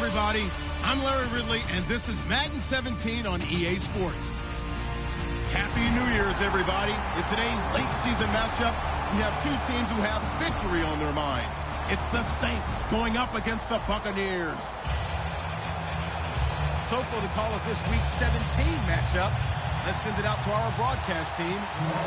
everybody. I'm Larry Ridley, and this is Madden 17 on EA Sports. Happy New Year's, everybody. In today's late season matchup, we have two teams who have victory on their minds. It's the Saints going up against the Buccaneers. So for the call of this week's 17 matchup, let's send it out to our broadcast team,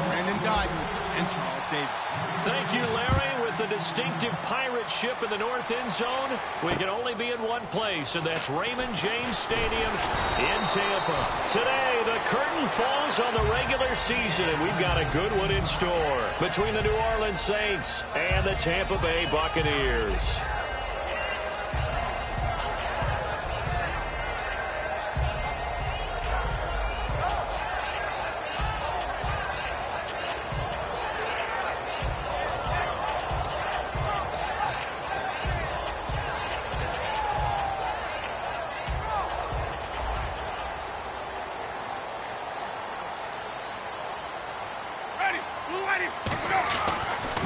Brandon Godden and Charles Davis. Thank you, Larry. With the distinctive pirate ship in the north end zone, we can only be in one place, and that's Raymond James Stadium in Tampa. Today, the curtain falls on the regular season, and we've got a good one in store between the New Orleans Saints and the Tampa Bay Buccaneers.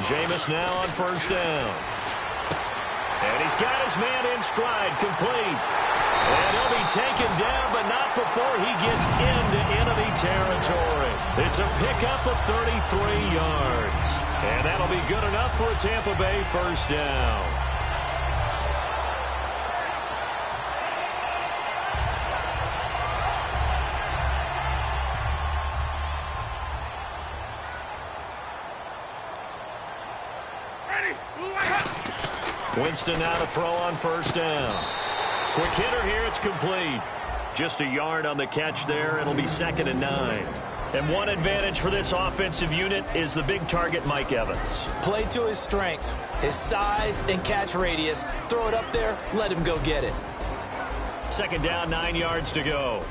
Jameis now on first down. And he's got his man in stride, complete. And he'll be taken down, but not before he gets into enemy territory. It's a pickup of 33 yards. And that'll be good enough for a Tampa Bay first down. Winston now to throw on first down. Quick hitter here, it's complete. Just a yard on the catch there. It'll be 2nd and 9. And one advantage for this offensive unit is the big target, Mike Evans. Play to his strength, his size and catch radius. Throw it up there, let him go get it. 2nd down, 9 yards to go.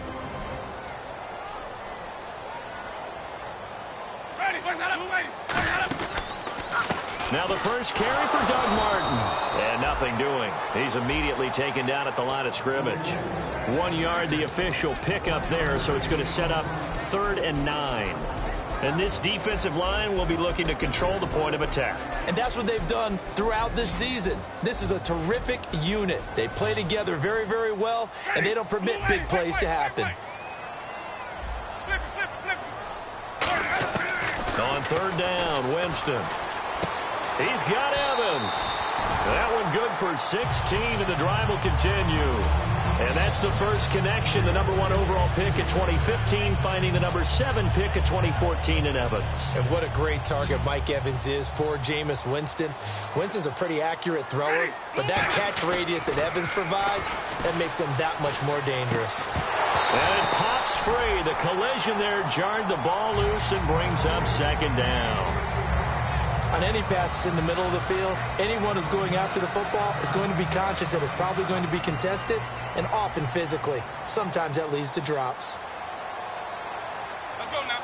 Now the first carry for Doug Martin. And nothing doing. He's immediately taken down at the line of scrimmage. 1 yard, the official pickup there, so it's going to set up 3rd and 9. And this defensive line will be looking to control the point of attack. And that's what they've done throughout this season. This is a terrific unit. They play together very, very well, and they don't permit big plays to happen. On 3rd down, Winston. He's got Evans. That one good for 16, and the drive will continue. And that's the first connection, the number 1 overall pick at 2015, finding the number 7 pick at 2014 in Evans. And what a great target Mike Evans is for Jameis Winston. Winston's a pretty accurate thrower, but that catch radius that Evans provides, that makes him that much more dangerous. And it pops free. The collision there jarred the ball loose and brings up 2nd down. On any passes in the middle of the field, anyone who's going after the football is going to be conscious that it's probably going to be contested, and often physically. Sometimes that leads to drops. Let's go now.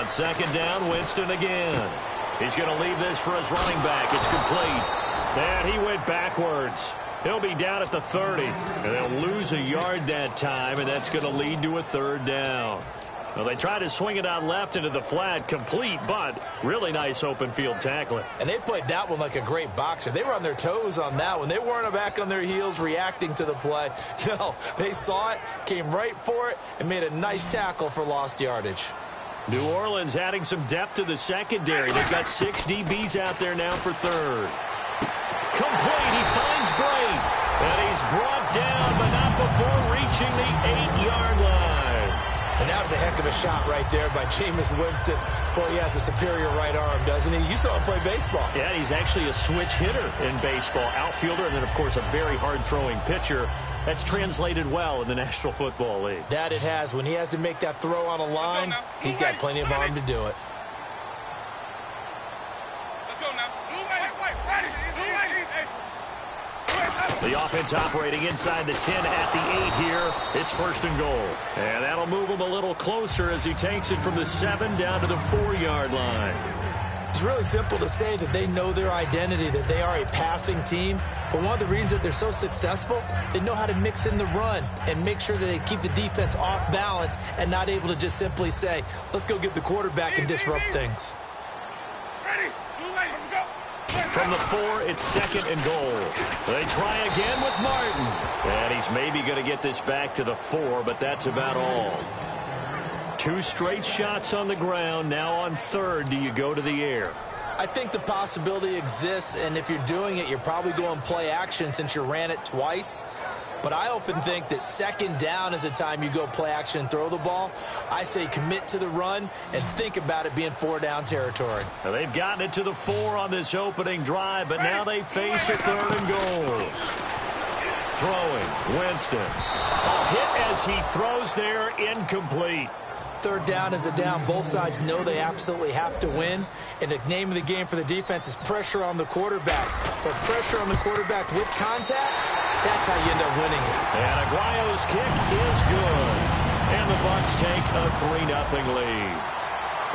On 2nd down, Winston again. He's going to leave this for his running back. It's complete. And he went backwards. He'll be down at the 30. And they'll lose a yard that time, and that's going to lead to a 3rd down. Well, they tried to swing it out left into the flat, complete, but really nice open field tackling. And they played that one like a great boxer. They were on their toes on that one. They weren't back on their heels reacting to the play. No, they saw it, came right for it, and made a nice tackle for lost yardage. New Orleans adding some depth to the secondary. They've got 6 DBs out there now for 3rd. Complete, he finds Bray. And he's brought down, but not before reaching the 8-yard line. And that was a heck of a shot right there by Jameis Winston. Boy, he has a superior right arm, doesn't he? You saw him play baseball. Yeah, he's actually a switch hitter in baseball. Outfielder, and then, of course, a very hard-throwing pitcher. That's translated well in the National Football League. That it has. When he has to make that throw on a line, he's got plenty of arm to do it. The offense operating inside the 10 at the 8 here. It's 1st and goal. And that'll move him a little closer as he takes it from the 7 down to the 4-yard line. It's really simple to say that they know their identity, that they are a passing team. But one of the reasons that they're so successful, they know how to mix in the run and make sure that they keep the defense off balance and not able to just simply say, let's go get the quarterback and disrupt things. From the 4, it's 2nd and goal. They try again with Martin. And he's maybe going to get this back to the 4, but that's about all. 2 straight shots on the ground. Now on 3rd, do you go to the air? I think the possibility exists, and if you're doing it, you're probably going play action since you ran it twice. But I often think that 2nd down is the time you go play action and throw the ball. I say commit to the run and think about it being 4-down territory. Now they've gotten it to the 4 on this opening drive, but now they face a 3rd and goal. Throwing, Winston. A hit as he throws there, incomplete. 3rd down is a down. Both sides know they absolutely have to win. And the name of the game for the defense is pressure on the quarterback. But pressure on the quarterback with contact, that's how you end up winning it. And Aguayo's kick is good. And the Bucs take a 3-0 lead.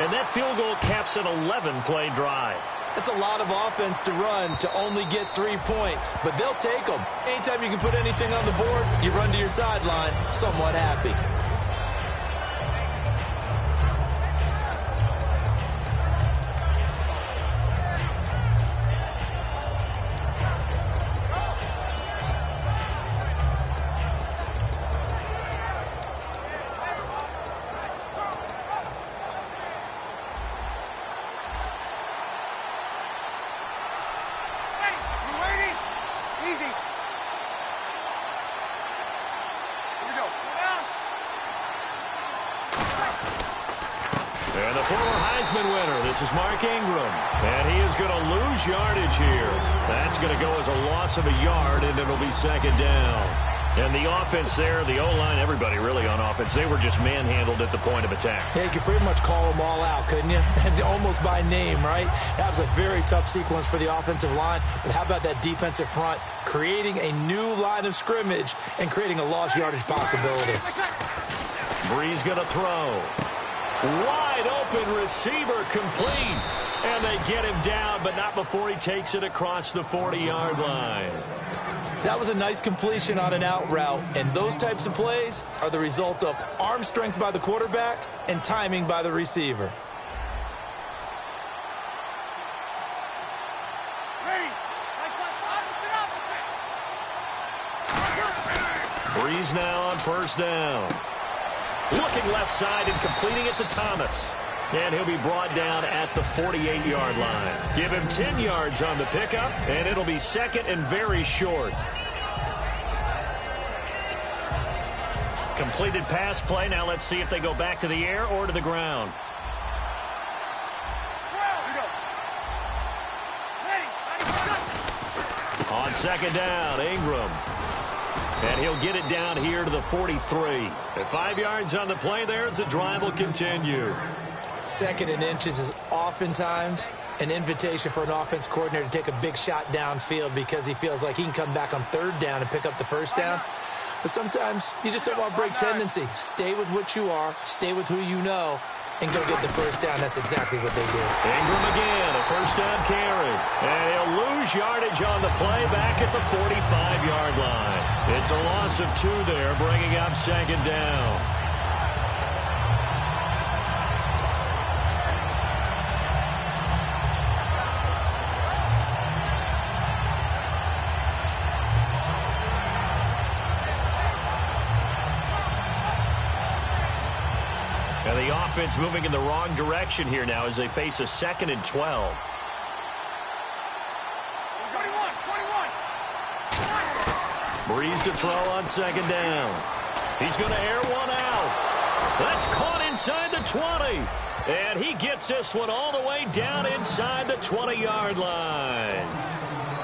And that field goal caps an 11-play drive. It's a lot of offense to run to only get 3 points. But they'll take them. Anytime you can put anything on the board, you run to your sideline somewhat happy. And the former Heisman winner, this is Mark Ingram. And he is going to lose yardage here. That's going to go as a loss of a yard, and it'll be 2nd down. And the offense there, the O-line, everybody really on offense, they were just manhandled at the point of attack. Yeah, you could pretty much call them all out, couldn't you? And almost by name, right? That was a very tough sequence for the offensive line. But how about that defensive front creating a new line of scrimmage and creating a lost yardage possibility? Bree's going to throw. Wide open receiver complete. And they get him down, but not before he takes it across the 40-yard line. That was a nice completion on an out route, and those types of plays are the result of arm strength by the quarterback and timing by the receiver. Breeze now on 1st down. Looking left side and completing it to Thomas. And he'll be brought down at the 48-yard line. Give him 10 yards on the pickup, and it'll be 2nd and very short. Completed pass play. Now let's see if they go back to the air or to the ground. On 2nd down, Ingram. And he'll get it down here to the 43. At 5 yards on the play there, the drive will continue. 2nd and inches is oftentimes an invitation for an offense coordinator to take a big shot downfield because he feels like he can come back on 3rd down and pick up the 1st down. But sometimes you just don't want to break tendency. Stay with what you are, stay with who you know, and go get the 1st down. That's exactly what they did. Ingram again, a 1st down carry. And he'll lose yardage on the play back at the 45-yard line. It's a loss of 2 there, bringing up 2nd down. And the offense moving in the wrong direction here now as they face a 2nd and 12. 21. Breeze to throw on 2nd down. He's going to air one out. That's caught inside the 20. And he gets this one all the way down inside the 20-yard line.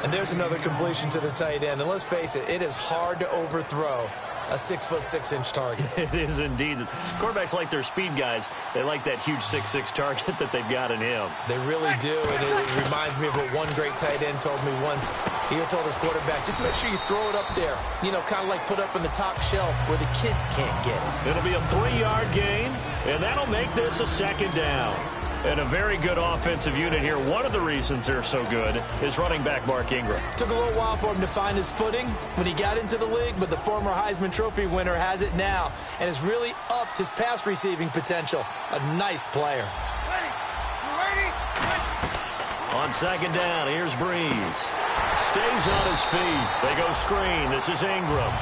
And there's another completion to the tight end. And let's face it, it is hard to overthrow a 6'6" target. It is indeed. Quarterbacks like their speed guys. They like that huge 6'6" target that they've got in him. They really do, and it reminds me of what one great tight end told me once. He had told his quarterback, just make sure you throw it up there. You know, kind of like put up on the top shelf where the kids can't get it. It'll be a 3-yard gain, and that'll make this a 2nd down. And a very good offensive unit here. One of the reasons they're so good is running back Mark Ingram. Took a little while for him to find his footing when he got into the league, but the former Heisman Trophy winner has it now and has really upped his pass receiving potential. A nice player. On second down, here's Breeze. Stays on his feet. They go screen. This is Ingram.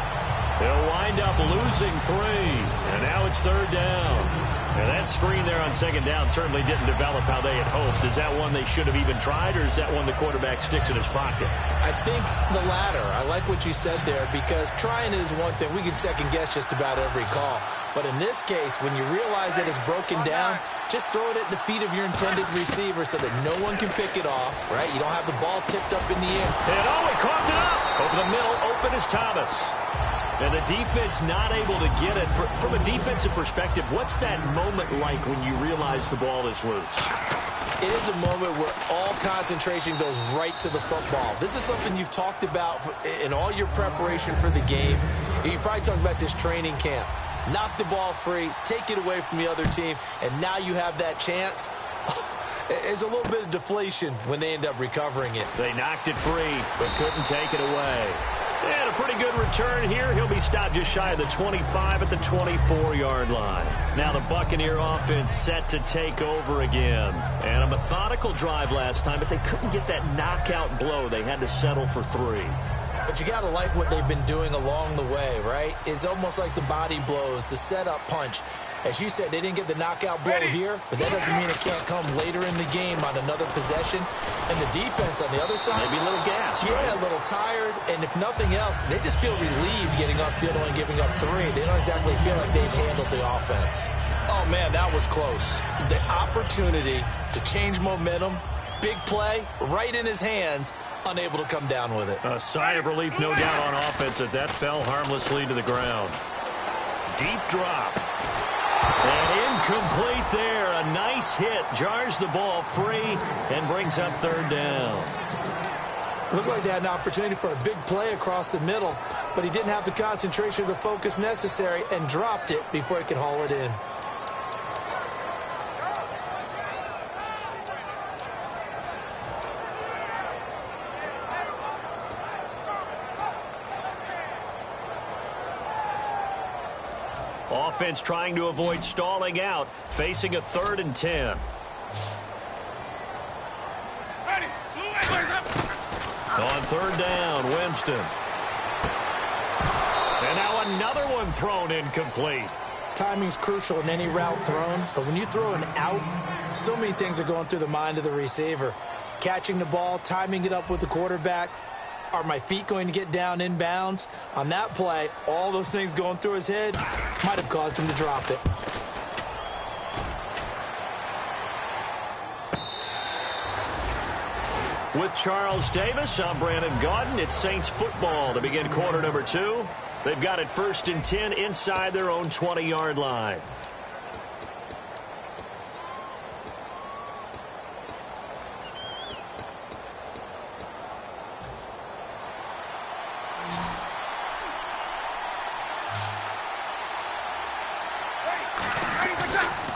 They'll wind up losing 3. And now it's third down. And that screen there on second down certainly didn't develop how they had hoped. Is that one they should have even tried, or is that one the quarterback sticks in his pocket? I think the latter. I like what you said there, because trying is one thing. We can second-guess just about every call. But in this case, when you realize that it's broken down, just throw it at the feet of your intended receiver so that no one can pick it off, right? You don't have the ball tipped up in the air. And he coughed it up. Over the middle, open is Thomas. And the defense not able to get it. From a defensive perspective, what's that moment like when you realize the ball is loose? It is a moment where all concentration goes right to the football. This is something you've talked about in all your preparation for the game. You probably talked about this training camp. Knock the ball free, take it away from the other team, and now you have that chance. There's a little bit of deflation when they end up recovering it. They knocked it free, but couldn't take it away. And a pretty good return here. He'll be stopped just shy of the 25 at the 24-yard line. Now the Buccaneer offense set to take over again. And a methodical drive last time, but they couldn't get that knockout blow. They had to settle for 3. But you got to like what they've been doing along the way, right? It's almost like the body blows, the setup punch. As you said, they didn't get the knockout blow here, but that doesn't mean it can't come later in the game on another possession. And the defense on the other side, maybe a little gas, yeah, right? A little tired. And if nothing else, they just feel relieved getting upfield and giving up 3. They don't exactly feel like they've handled the offense. Oh, man, that was close. The opportunity to change momentum, big play, right in his hands, unable to come down with it. A sigh of relief, no doubt, on offense that fell harmlessly to the ground. Deep drop. And incomplete there. A nice hit. Jars the ball free and brings up third down. Looked like they had an opportunity for a big play across the middle, but he didn't have the concentration or the focus necessary and dropped it before he could haul it in. Offense trying to avoid stalling out, facing a 3rd and 10. On third down, Winston. And now another one thrown incomplete. Timing's crucial in any route thrown, but when you throw an out, so many things are going through the mind of the receiver. Catching the ball, timing it up with the quarterback. Are my feet going to get down in bounds? On that play, all those things going through his head might have caused him to drop it. With Charles Davis, I'm Brandon Gaudin. It's Saints football to begin quarter number 2. They've got it 1st and 10 inside their own 20-yard line.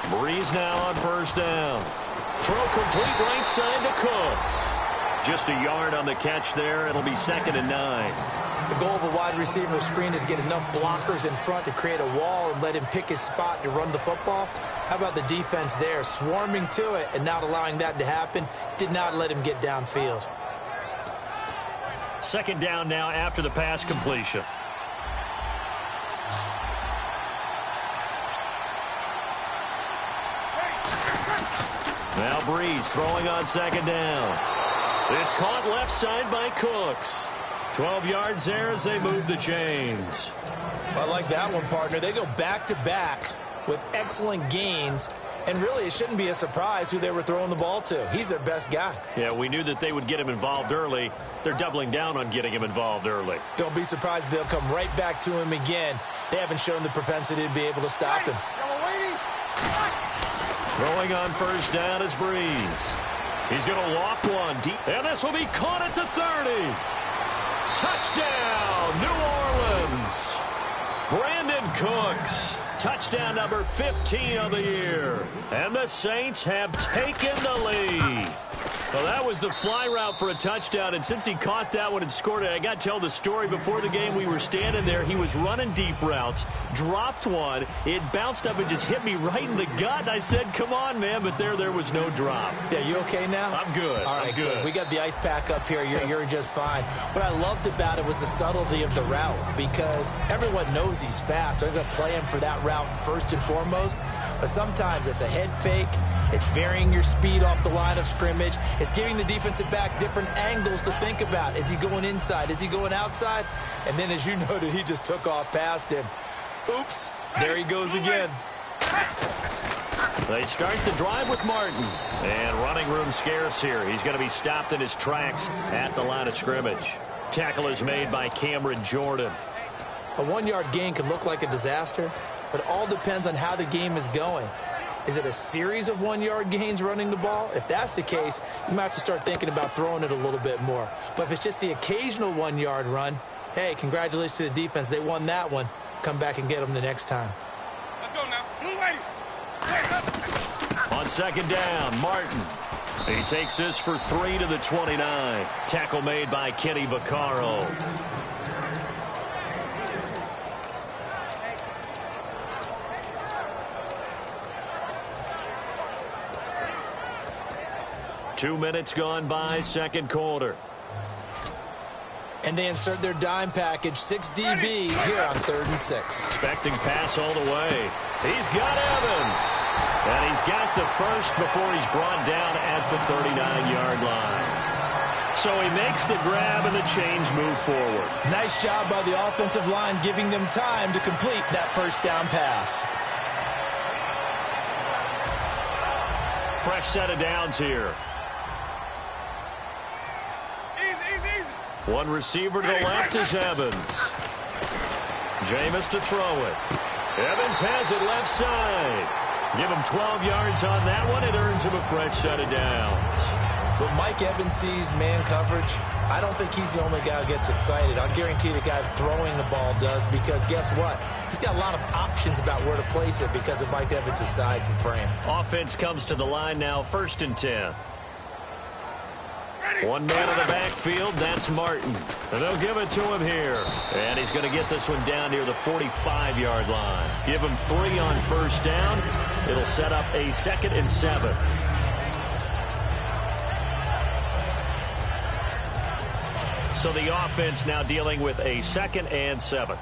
Breeze now on first down. Throw complete right side to Cooks. Just a yard on the catch there. It'll be 2nd and 9. The goal of a wide receiver screen is get enough blockers in front to create a wall and let him pick his spot to run the football. How about the defense there, swarming to it and not allowing that to happen? Did not let him get downfield. 2nd down now after the pass completion. Now Breeze throwing on 2nd down. It's caught left side by Cooks. 12 yards there as they move the chains. I like that one, partner. They go back-to-back with excellent gains. And really, it shouldn't be a surprise who they were throwing the ball to. He's their best guy. Yeah, we knew that they would get him involved early. They're doubling down on getting him involved early. Don't be surprised if they'll come right back to him again. They haven't shown the propensity to be able to stop him. Throwing on first down is Breeze. He's going to loft one deep. And this will be caught at the 30. Touchdown, New Orleans. Brandon Cooks. Touchdown number 15 of the year. And the Saints have taken the lead. Well, that was the fly route for a touchdown, and since he caught that one and scored it, I got to tell the story. Before the game, we were standing there. He was running deep routes, dropped one. It bounced up and just hit me right in the gut, and I said, come on, man, but there was no drop. Yeah, you okay now? I'm good. All right, I'm good. We got the ice pack up here. You're just fine. What I loved about it was the subtlety of the route, because everyone knows he's fast. They're going to play him for that route first and foremost, but sometimes it's a head fake. It's varying your speed off the line of scrimmage. It's giving the defensive back different angles to think about. Is he going inside? Is he going outside? And then, as you noted, he just took off past him. Oops, there he goes again. They start the drive with Martin. And running room scarce here. He's going to be stopped in his tracks at the line of scrimmage. Tackle is made by Cameron Jordan. A 1-yard gain can look like a disaster, but it all depends on how the game is going. Is it a series of 1-yard gains running the ball? If that's the case, you might have to start thinking about throwing it a little bit more. But if it's just the occasional 1-yard run, hey, congratulations to the defense. They won that one. Come back and get them the next time. Let's go now. Blue lady. On second down, Martin. He takes this for 3 to the 29. Tackle made by Kenny Vaccaro. Two minutes gone by, second quarter. And they insert their dime package, 6 DBs here on 3rd and 6. Expecting pass all the way. He's got Evans. And he's got the first before he's brought down at the 39-yard line. So he makes the grab and the change move forward. Nice job by the offensive line giving them time to complete that first down pass. Fresh set of downs here. One receiver to the left is Evans. Jameis to throw it. Evans has it left side. Give him 12 yards on that one. It earns him a fresh set of downs. When Mike Evans sees man coverage, I don't think he's the only guy who gets excited. I'll guarantee the guy throwing the ball does, because guess what? He's got a lot of options about where to place it because of Mike Evans' size and frame. Offense comes to the line now, 1st and 10. One man in the backfield, that's Martin. And they'll give it to him here. And he's going to get this one down near the 45-yard line. Give him 3 on first down. It'll set up a 2nd and 7. So the offense now dealing with a 2nd and 7.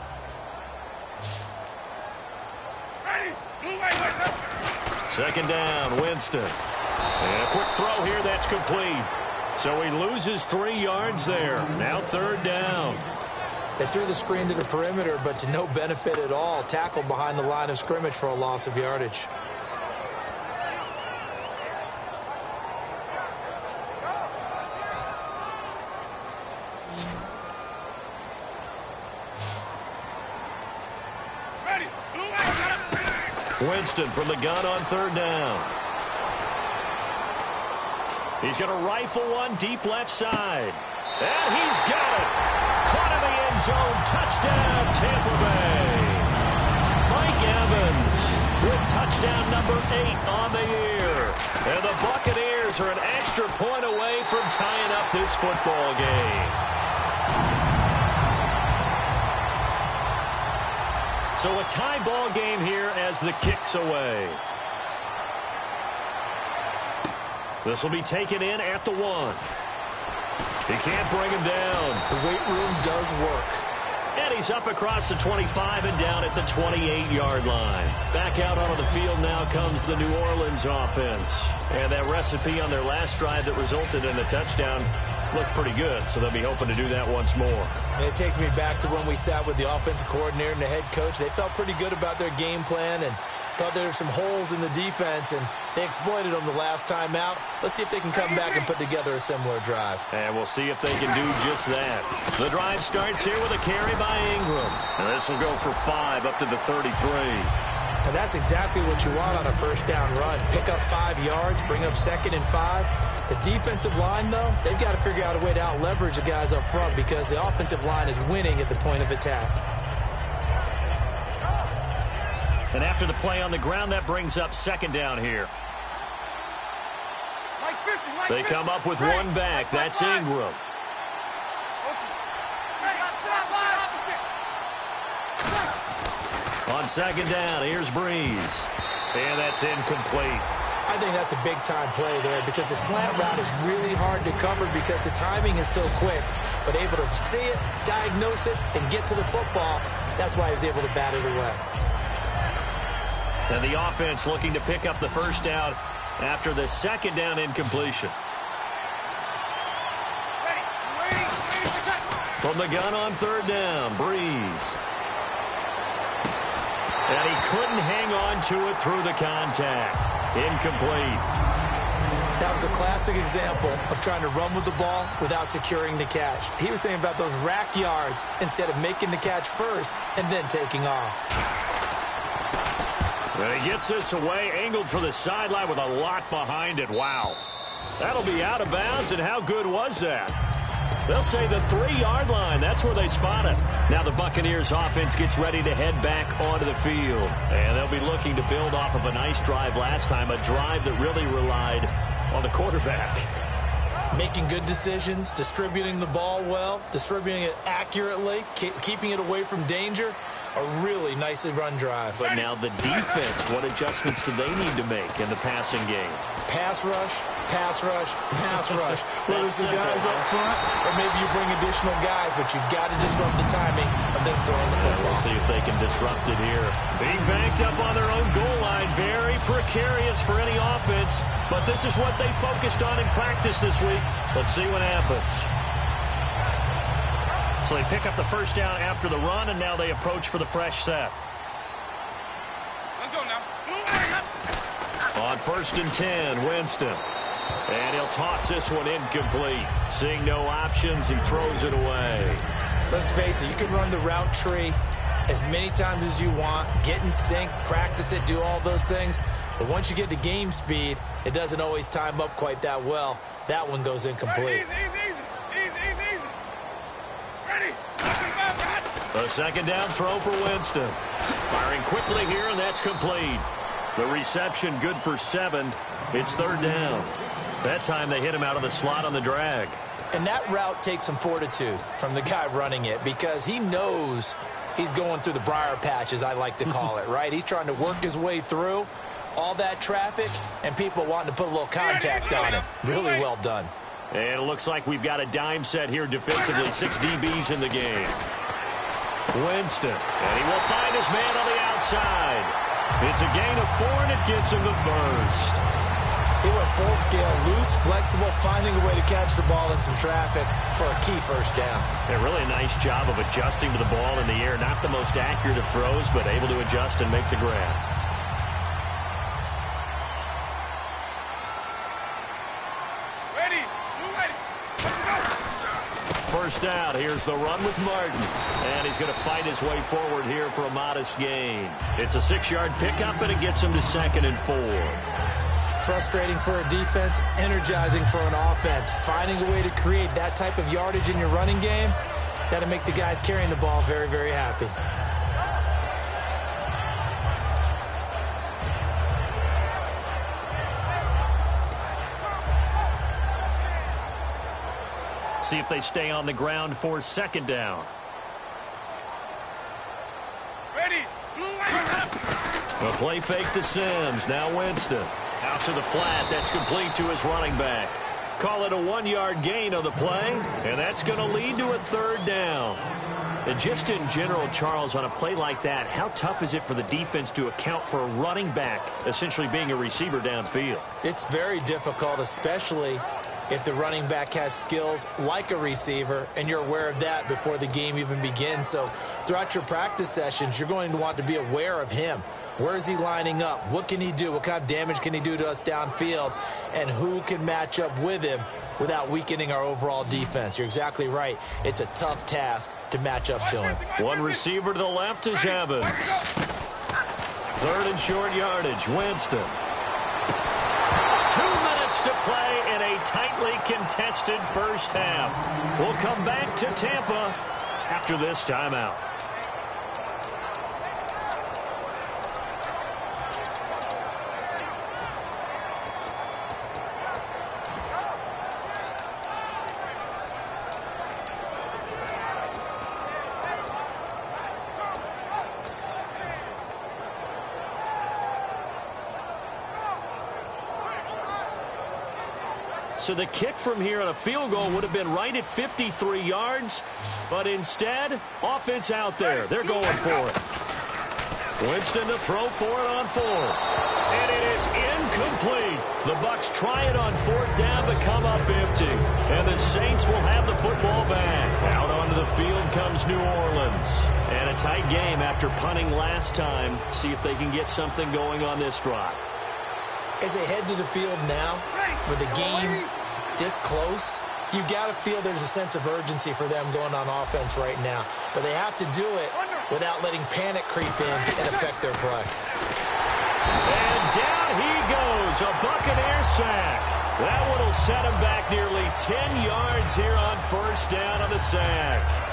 Second down, Winston. And a quick throw here, that's complete. So he loses 3 yards there. Now 3rd down. They threw the screen to the perimeter, but to no benefit at all. Tackled behind the line of scrimmage for a loss of yardage. Winston from the gun on 3rd down. He's going to rifle one deep left side. And he's got it. Caught in the end zone. Touchdown, Tampa Bay. Mike Evans with touchdown number 8 on the year. And the Buccaneers are an extra point away from tying up this football game. So a tie ball game here as the kick's away. This will be taken in at the 1. He can't bring him down. The weight room does work. And he's up across the 25 and down at the 28-yard line. Back out onto the field now comes the New Orleans offense. And that recipe on their last drive that resulted in a touchdown looked pretty good, so they'll be hoping to do that once more. And it takes me back to when we sat with the offensive coordinator and the head coach. They felt pretty good about their game plan and thought there were some holes in the defense, and they exploited them the last time out. Let's see if they can come back and put together a similar drive. And we'll see if they can do just that. The drive starts here with a carry by Ingram. And this will go for 5 up to the 33. And that's exactly what you want on a first down run. Pick up 5 yards, bring up 2nd and 5. The defensive line, though, they've got to figure out a way to out-leverage the guys up front because the offensive line is winning at the point of attack. And after the play on the ground, that brings up 2nd down here. Mike, They come up with one back. That's Ingram. On second down, here's Breeze. And that's incomplete. I think that's a big-time play there because the slant route is really hard to cover because the timing is so quick. But able to see it, diagnose it, and get to the football, that's why he was able to bat it away. And the offense looking to pick up the first down after the second down incompletion. From the gun on third down, Breeze. And he couldn't hang on to it through the contact. Incomplete. That was a classic example of trying to run with the ball without securing the catch. He was thinking about those rack yards instead of making the catch first and then taking off. And he gets this away, angled for the sideline with a lot behind it. Wow. That'll be out of bounds, and how good was that? They'll say the 3-yard line. That's where they spot it. Now the Buccaneers offense gets ready to head back onto the field. And they'll be looking to build off of a nice drive last time, a drive that really relied on the quarterback. Making good decisions, distributing the ball well, distributing it accurately, keeping it away from danger. A really nicely run drive. But now the defense, what adjustments do they need to make in the passing game? Pass rush, pass rush, pass rush. Whether it's the guys up front or maybe you bring additional guys, but you've got to disrupt the timing of them throwing the football. We'll see if they can disrupt it here. Being banked up on their own goal line, very precarious for any offense, but this is what they focused on in practice this week. Let's see what happens. So they pick up the first down after the run, and now they approach for the fresh set. Let's go now. On 1st and 10, Winston. And he'll toss this one incomplete. Seeing no options, he throws it away. Let's face it, you can run the route tree as many times as you want, get in sync, practice it, do all those things. But once you get to game speed, it doesn't always time up quite that well. That one goes incomplete. Easy. Ready? A second down throw for Winston. Firing quickly here, and that's complete. The reception good for 7. It's third down. That time they hit him out of the slot on the drag. And that route takes some fortitude from the guy running it because he knows he's going through the briar patch, as I like to call it, right? He's trying to work his way through all that traffic and people wanting to put a little contact on him. Really well done. And it looks like we've got a dime set here defensively. 6 DBs in the game. Winston. And he will find his man on the outside. It's a gain of 4, and it gets him the first. He went full scale, loose, flexible, finding a way to catch the ball in some traffic for a key first down. A really nice job of adjusting to the ball in the air. Not the most accurate of throws, but able to adjust and make the grab. Ready. First out, here's the run with Martin. And he's going to fight his way forward here for a modest gain. It's a 6-yard pickup, and it gets him to 2nd and 4. Frustrating for a defense, energizing for an offense. Finding a way to create that type of yardage in your running game, that'll make the guys carrying the ball very, very happy. See if they stay on the ground for 2nd down. Ready. A play fake to Sims. Now Winston. Out to the flat. That's complete to his running back. Call it a 1-yard gain on the play, and that's going to lead to a 3rd down. And just in general, Charles, on a play like that, how tough is it for the defense to account for a running back essentially being a receiver downfield? It's very difficult, especially if the running back has skills like a receiver, and you're aware of that before the game even begins. So throughout your practice sessions, you're going to want to be aware of him. Where is he lining up? What can he do? What kind of damage can he do to us downfield? And who can match up with him without weakening our overall defense? You're exactly right. It's a tough task to match up to him. One receiver to the left is Evans. 3rd and short yardage, Winston. 2 minutes to play in a tightly contested first half. We'll come back to Tampa after this timeout. So the kick from here on a field goal would have been right at 53 yards. But instead, offense out there. They're going for it. Winston to throw for it on 4. And it is incomplete. The Bucs try it on 4th down but come up empty. And the Saints will have the football back. Out onto the field comes New Orleans. And a tight game after punting last time. See if they can get something going on this drive. As they head to the field now, with the game this close, you've got to feel there's a sense of urgency for them going on offense right now. But they have to do it without letting panic creep in and affect their play. And down he goes, a Buccaneer sack. That one will set him back nearly 10 yards here on 1st down on the sack.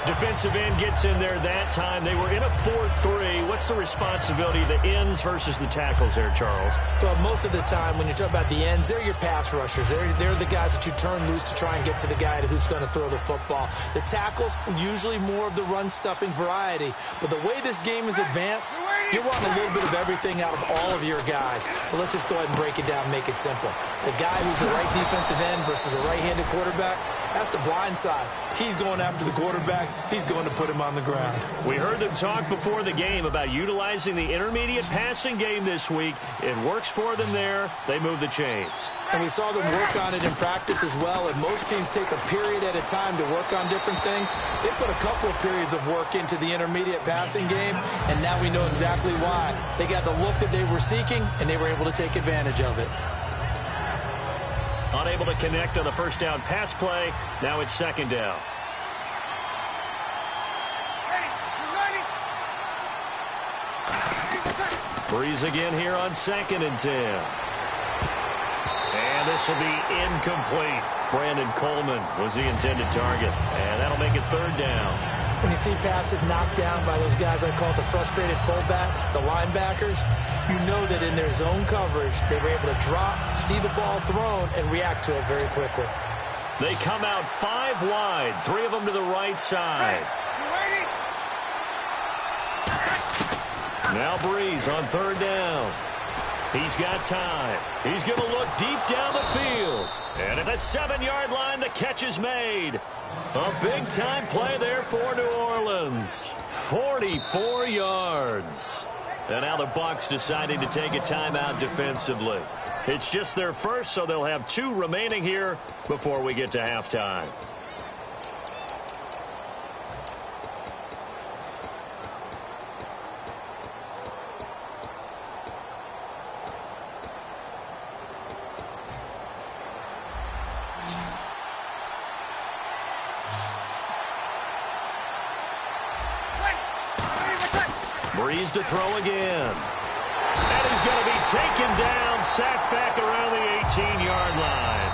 Defensive end gets in there that time. They were in a 4-3. What's the responsibility of the ends versus the tackles there, Charles? Well, most of the time when you talk about the ends, they're your pass rushers. They're the guys that you turn loose to try and get to the guy who's going to throw the football. The tackles, usually more of the run-stuffing variety. But the way this game is advanced, you're wanting a little bit of everything out of all of your guys. But let's just go ahead and break it down and make it simple. The guy who's the right defensive end versus a right-handed quarterback, that's the blind side. He's going after the quarterback. He's going to put him on the ground. We heard them talk before the game about utilizing the intermediate passing game this week. It works for them there. They move the chains. And we saw them work on it in practice as well. And most teams take a period at a time to work on different things. They put a couple of periods of work into the intermediate passing game, and now we know exactly why. They got the look that they were seeking, and they were able to take advantage of it. Unable to connect on the 1st down pass play. Now it's 2nd down. Breeze again here on 2nd and 10. And this will be incomplete. Brandon Coleman was the intended target. And that'll make it 3rd down. When you see passes knocked down by those guys I call the frustrated fullbacks, the linebackers, you know that in their zone coverage, they were able to drop, see the ball thrown, and react to it very quickly. They come out 5 wide, 3 of them to the right side. Now Breeze on 3rd down. He's got time. He's going to look deep down the field. And at the 7-yard line, the catch is made. A big-time play there for New Orleans. 44 yards. And now the Bucs deciding to take a timeout defensively. It's just their first, so they'll have 2 remaining here before we get to halftime. Breeze to throw again. And he's going to be taken down, sacked back around the 18-yard line.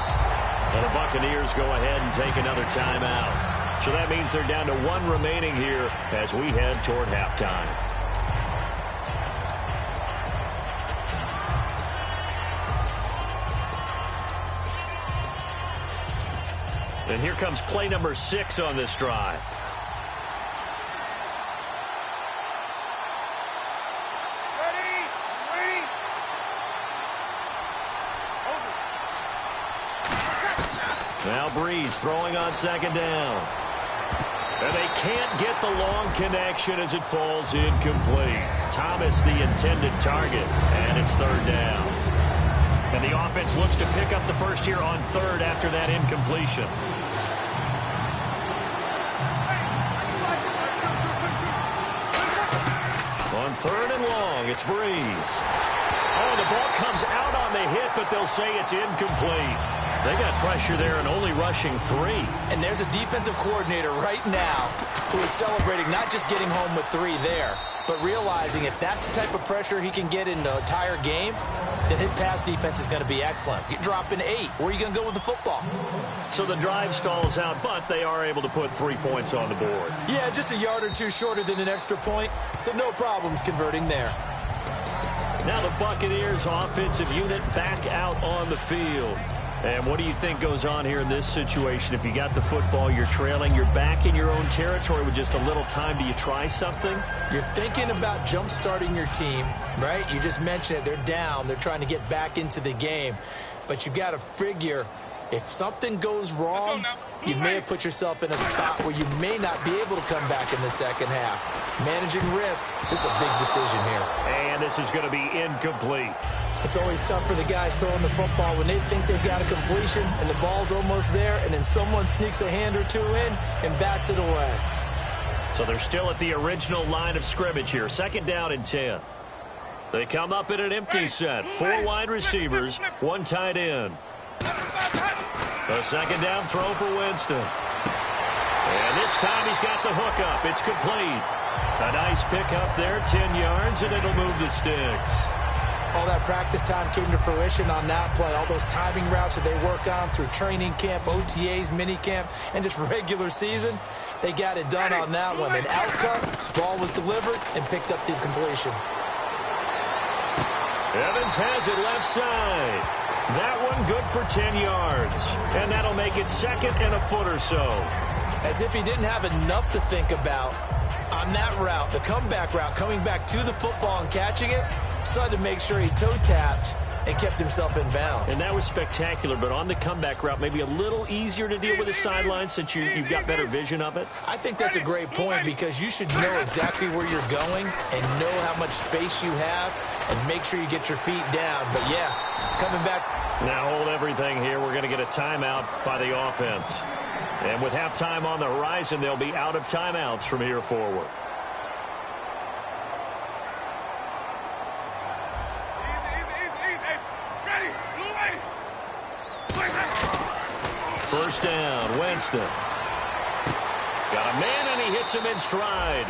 And the Buccaneers go ahead and take another timeout. So that means they're down to 1 remaining here as we head toward halftime. And here comes play number 6 on this drive. Now Breeze throwing on 2nd down. And they can't get the long connection as it falls incomplete. Thomas the intended target, and it's 3rd down. And the offense looks to pick up the first here on 3rd after that incompletion. On 3rd and long, it's Breeze. Oh, the ball comes out on the hit, but they'll say it's incomplete. They got pressure there and only rushing 3. And there's a defensive coordinator right now who is celebrating not just getting home with 3 there, but realizing if that's the type of pressure he can get in the entire game, then his pass defense is going to be excellent. You're dropping 8. Where are you going to go with the football? So the drive stalls out, but they are able to put 3 points on the board. Yeah, just a yard or 2 shorter than an extra point, so no problems converting there. Now the Buccaneers offensive unit back out on the field. And what do you think goes on here in this situation? If you got the football, you're trailing, you're back in your own territory with just a little time. Do you try something? You're thinking about jump-starting your team, right? You just mentioned it. They're down. They're trying to get back into the game. But you've got to figure If something goes wrong, you may have put yourself in a spot where you may not be able to come back in the second half. Managing risk, this is a big decision here. And this is going to be incomplete. It's always tough for the guys throwing the football when they think they've got a completion and the ball's almost there, and then someone sneaks a hand or two in and bats it away. So they're still at the original line of scrimmage here. Second down and 10. They come up in an empty set. 4 wide receivers, 1 tight end. A second down throw for Winston. And this time he's got the hook up. It's complete. A nice pick up there, 10 yards, and it'll move the sticks. All that practice time came to fruition on that play. All those timing routes that they work on through training camp, OTAs, mini camp, and just regular season, they got it done on that one. An outcut, ball was delivered, and picked up the completion. Evans has it left side. That one good for 10 yards. And that'll make it second and a foot or so. As if he didn't have enough to think about on that route, the comeback route, coming back to the football and catching it, decided to make sure he toe-tapped and kept himself in bounds. And that was spectacular, but on the comeback route, maybe a little easier to deal with the sideline since you've got better vision of it. I think that's a great point because you should know exactly where you're going and know how much space you have and make sure you get your feet down. But, yeah, coming back. Now hold everything here. We're going to get a timeout by the offense. And with halftime on the horizon, they'll be out of timeouts from here forward. First down, Winston. Got a man, and he hits him in stride.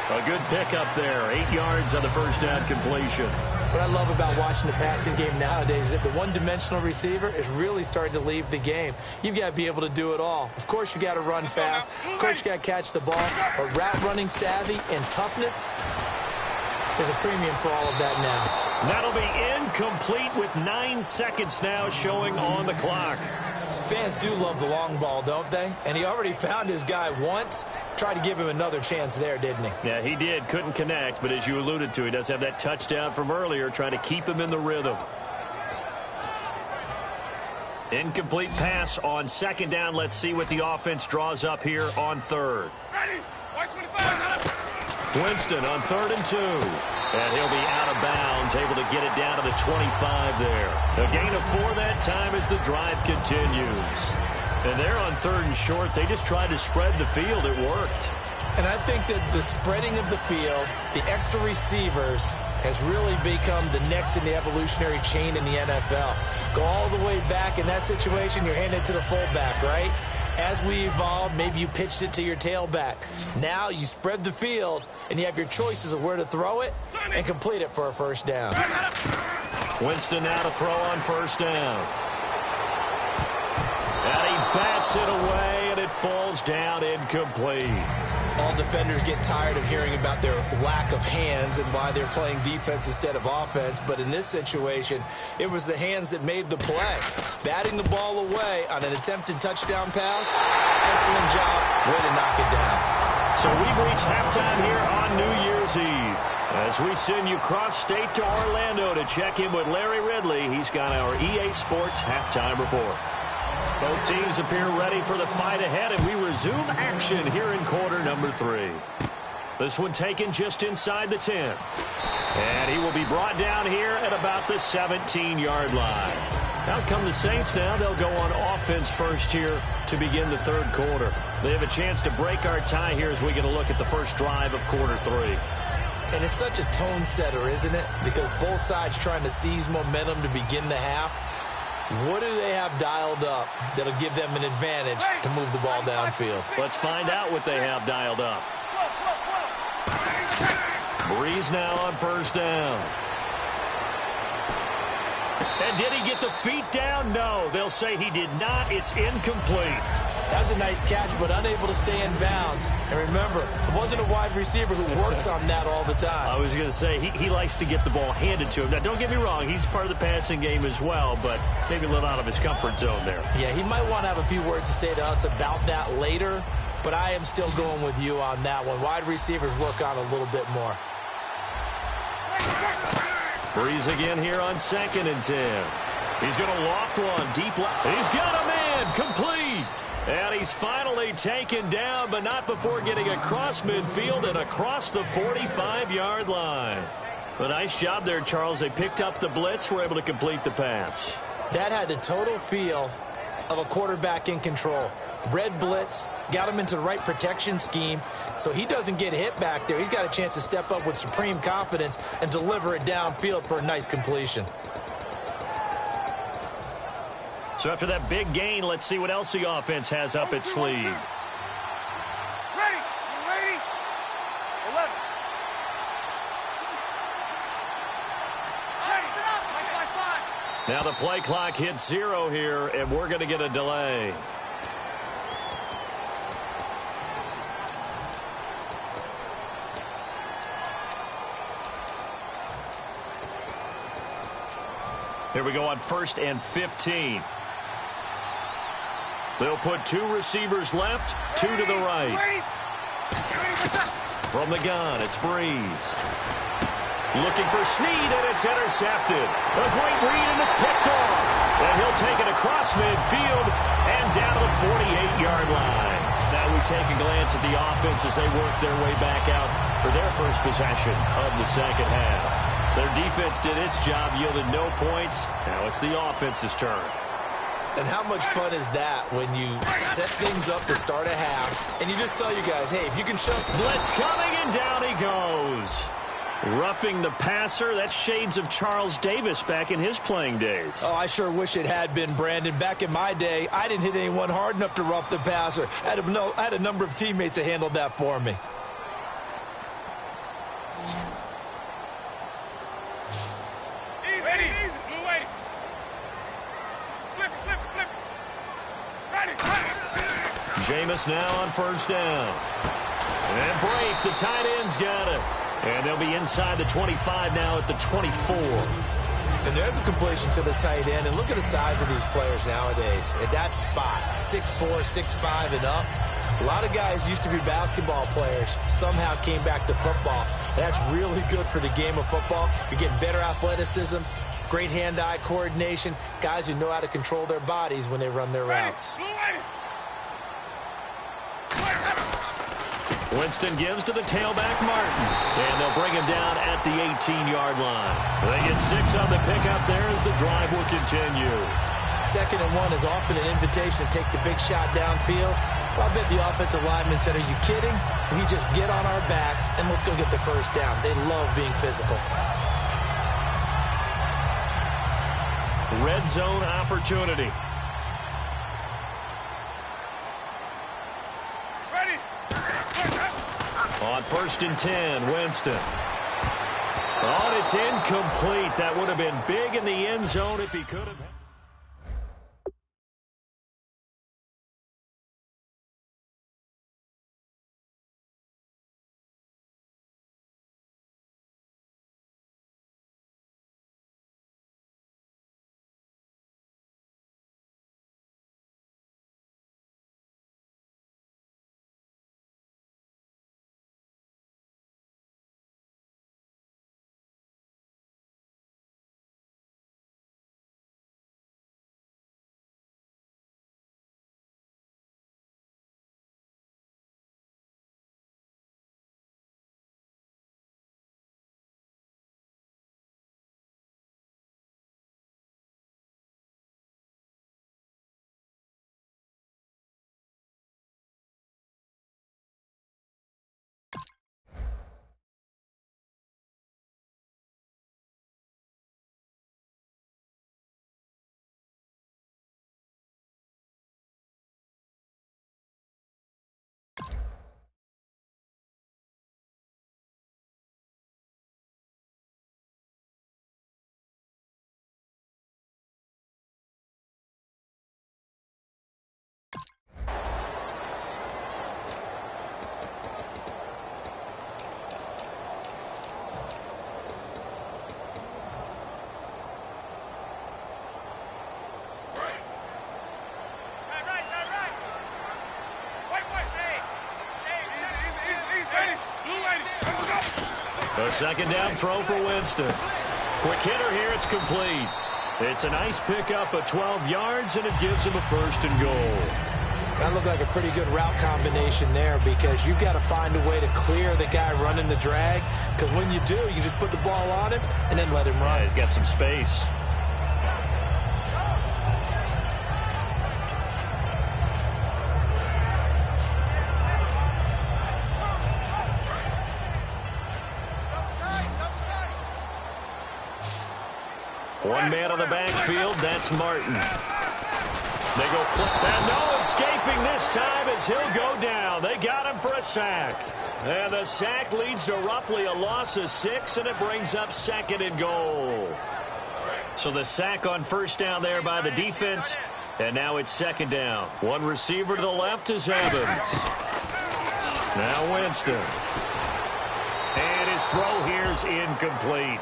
A good pickup there. 8 yards on the first down completion. What I love about watching the passing game nowadays is that the one-dimensional receiver is really starting to leave the game. You've got to be able to do it all. Of course, you got to run fast. Of course, you got to catch the ball. But route running savvy and toughness, there's a premium for all of that now. That'll be incomplete with 9 seconds now showing on the clock. Fans do love the long ball, don't they? And he already found his guy once. Tried to give him another chance there, didn't he? Yeah, he did. Couldn't connect, but as you alluded to, he does have that touchdown from earlier, trying to keep him in the rhythm. Incomplete pass on second down. Let's see what the offense draws up here on third. Ready? White 25. Winston on 3rd and 2. And he'll be out of bounds, able to get it down to the 25 there. A gain of 4 that time as the drive continues. And they're on 3rd and short. They just tried to spread the field. It worked. And I think that the spreading of the field, the extra receivers, has really become the next in the evolutionary chain in the NFL. Go all the way back in that situation, you're handed to the fullback, right? As we evolved, maybe you pitched it to your tailback. Now you spread the field, and you have your choices of where to throw it and complete it for a first down. Winston now to throw on first down. And he bats it away, and it falls down incomplete. All defenders get tired of hearing about their lack of hands and why they're playing defense instead of offense. But in this situation, it was the hands that made the play. Batting the ball away on an attempted touchdown pass. Excellent job. Way to knock it down. So we've reached halftime here on New Year's Eve. As we send you cross-state to Orlando to check in with Larry Ridley, he's got our EA Sports halftime report. Both teams appear ready for the fight ahead, and we resume action here in quarter number 3. This one taken just inside the 10. And he will be brought down here at about the 17-yard line. Out come the Saints now. They'll go on offense first here to begin the 3rd quarter. They have a chance to break our tie here as we get a look at the first drive of quarter 3. And it's such a tone setter, isn't it? Because both sides trying to seize momentum to begin the half. What do they have dialed up that'll give them an advantage to move the ball downfield? Let's find out what they have dialed up. Breeze now on first down. And did he get the feet down? No, they'll say he did not. It's incomplete. That was a nice catch, but unable to stay in bounds. And remember, it wasn't a wide receiver who works on that all the time. I was going to say, he likes to get the ball handed to him. Now, don't get me wrong, he's part of the passing game as well, but maybe a little out of his comfort zone there. Yeah, he might want to have a few words to say to us about that later, but I am still going with you on that one. Wide receivers work on a little bit more. Breeze again here on 2nd and 10. He's going to loft one deep left. He's got a man. complete. And he's finally taken down, but not before getting across midfield and across the 45-yard line. A nice job there, Charles. They picked up the blitz, were able to complete the pass. That had the total feel of a quarterback in control. Red blitz, got him into the right protection scheme, so he doesn't get hit back there. He's got a chance to step up with supreme confidence and deliver it downfield for a nice completion. So after that big gain, let's see what else the offense has up its sleeve. Ready? You ready? 11. Now the play clock hits 0 here, and we're going to get a delay. Here we go on 1st and 15. They'll put 2 receivers left, 2 to the right. From the gun, it's Breeze. Looking for Snead, and it's intercepted. A great read, and it's picked off. And he'll take it across midfield and down to the 48-yard line. Now we take a glance at the offense as they work their way back out for their first possession of the second half. Their defense did its job, yielded no points. Now it's the offense's turn. And how much fun is that when you set things up to start a half, and you just tell you guys, hey, if you can show... Blitz coming, and down he goes. Roughing the passer, that's shades of Charles Davis back in his playing days. Oh, I sure wish it had been, Brandon. Back in my day, I didn't hit anyone hard enough to rough the passer. I had a number of teammates that handled that for me. Ready? Blue way. Flip it. Ready. Jameis now on 1st down. And break, the tight end's got it. And they'll be inside the 25 now at the 24. And there's a completion to the tight end. And look at the size of these players nowadays. At that spot, 6'4", 6'5", and up. A lot of guys used to be basketball players, somehow came back to football. That's really good for the game of football. You're getting better athleticism, great hand-eye coordination, guys who know how to control their bodies when they run their routes. Winston gives to the tailback, Martin. And they'll bring him down at the 18-yard line. They get 6 on the pickup there as the drive will continue. 2nd and 1 is often an invitation to take the big shot downfield. Well, I bet the offensive lineman said, are you kidding? We just get on our backs and let's go get the first down. They love being physical. Red zone opportunity. On 1st and 10, Winston. Oh, and it's incomplete. That would have been big in the end zone if he could have. A 2nd down throw for Winston. Quick hitter here, it's complete. It's a nice pickup of 12 yards, and it gives him a 1st and goal. That looked like a pretty good route combination there because you've got to find a way to clear the guy running the drag, because when you do, you just put the ball on him and then let him run. Yeah, he's got some space. One man on the backfield, that's Martin. They go quick, and no escaping this time as he'll go down. They got him for a sack. And the sack leads to roughly a loss of 6, and it brings up 2nd and goal. So the sack on 1st down there by the defense, and now it's 2nd down. One receiver to the left is Evans. Now Winston. And his throw here is incomplete.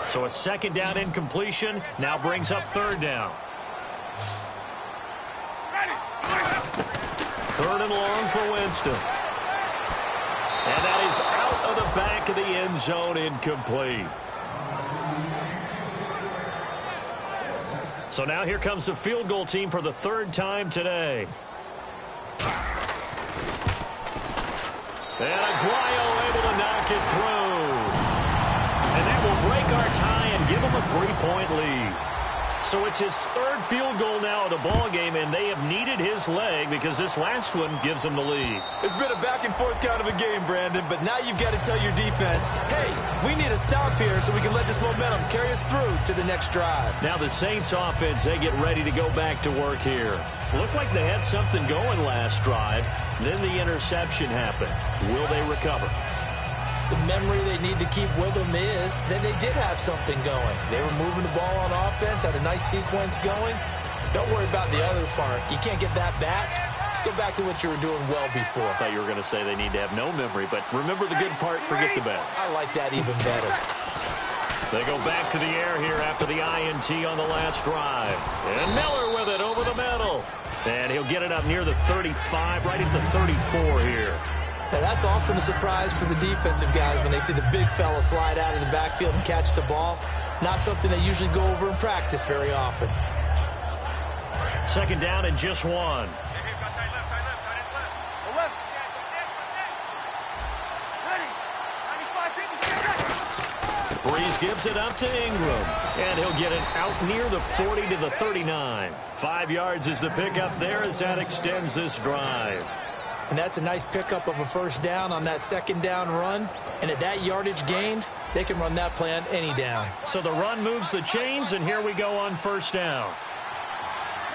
So a 2nd down incompletion now brings up 3rd down. 3rd and long for Winston. And that is out of the back of the end zone, incomplete. So now here comes the field goal team for the 3rd time today. And Aguayo able to knock it through. And that will break our tie and give them a 3-point lead. So it's his 3rd field goal now of the ball game, and they have needed his leg because this last one gives them the lead. It's been a back-and-forth kind of a game, Brandon, but now you've got to tell your defense, hey, we need a stop here so we can let this momentum carry us through to the next drive. Now the Saints offense, they get ready to go back to work here. Looked like they had something going last drive. Then the interception happened. Will they recover? The memory they need to keep with them is that they did have something going. They were moving the ball on offense, had a nice sequence going. Don't worry about the other part. You can't get that back. Let's go back to what you were doing well before. I thought you were going to say they need to have no memory, but remember the good part, forget the bad. I like that even better. They go back to the air here after the INT on the last drive. And Miller with it over the middle. And he'll get it up near the 35, right into 34 here. Now that's often a surprise for the defensive guys when they see the big fella slide out of the backfield and catch the ball. Not something they usually go over in practice very often. 2nd down and just 1. Breeze gives it up to Ingram. And he'll get it out near the 40 to the 39. 5 yards is the pickup there as that extends this drive. And that's a nice pickup of a 1st down on that 2nd down run. And at that yardage gained, they can run that play on any down. So the run moves the chains, and here we go on 1st down.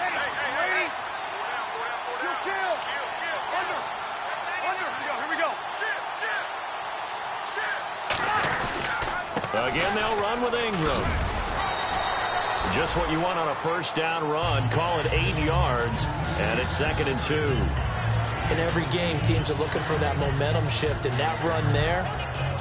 Ready? Kill. Under. Here we go. Again, they'll run with Ingram. Just what you want on a 1st down run. Call it 8 yards, and it's 2nd and 2. In every game, teams are looking for that momentum shift, and that run there,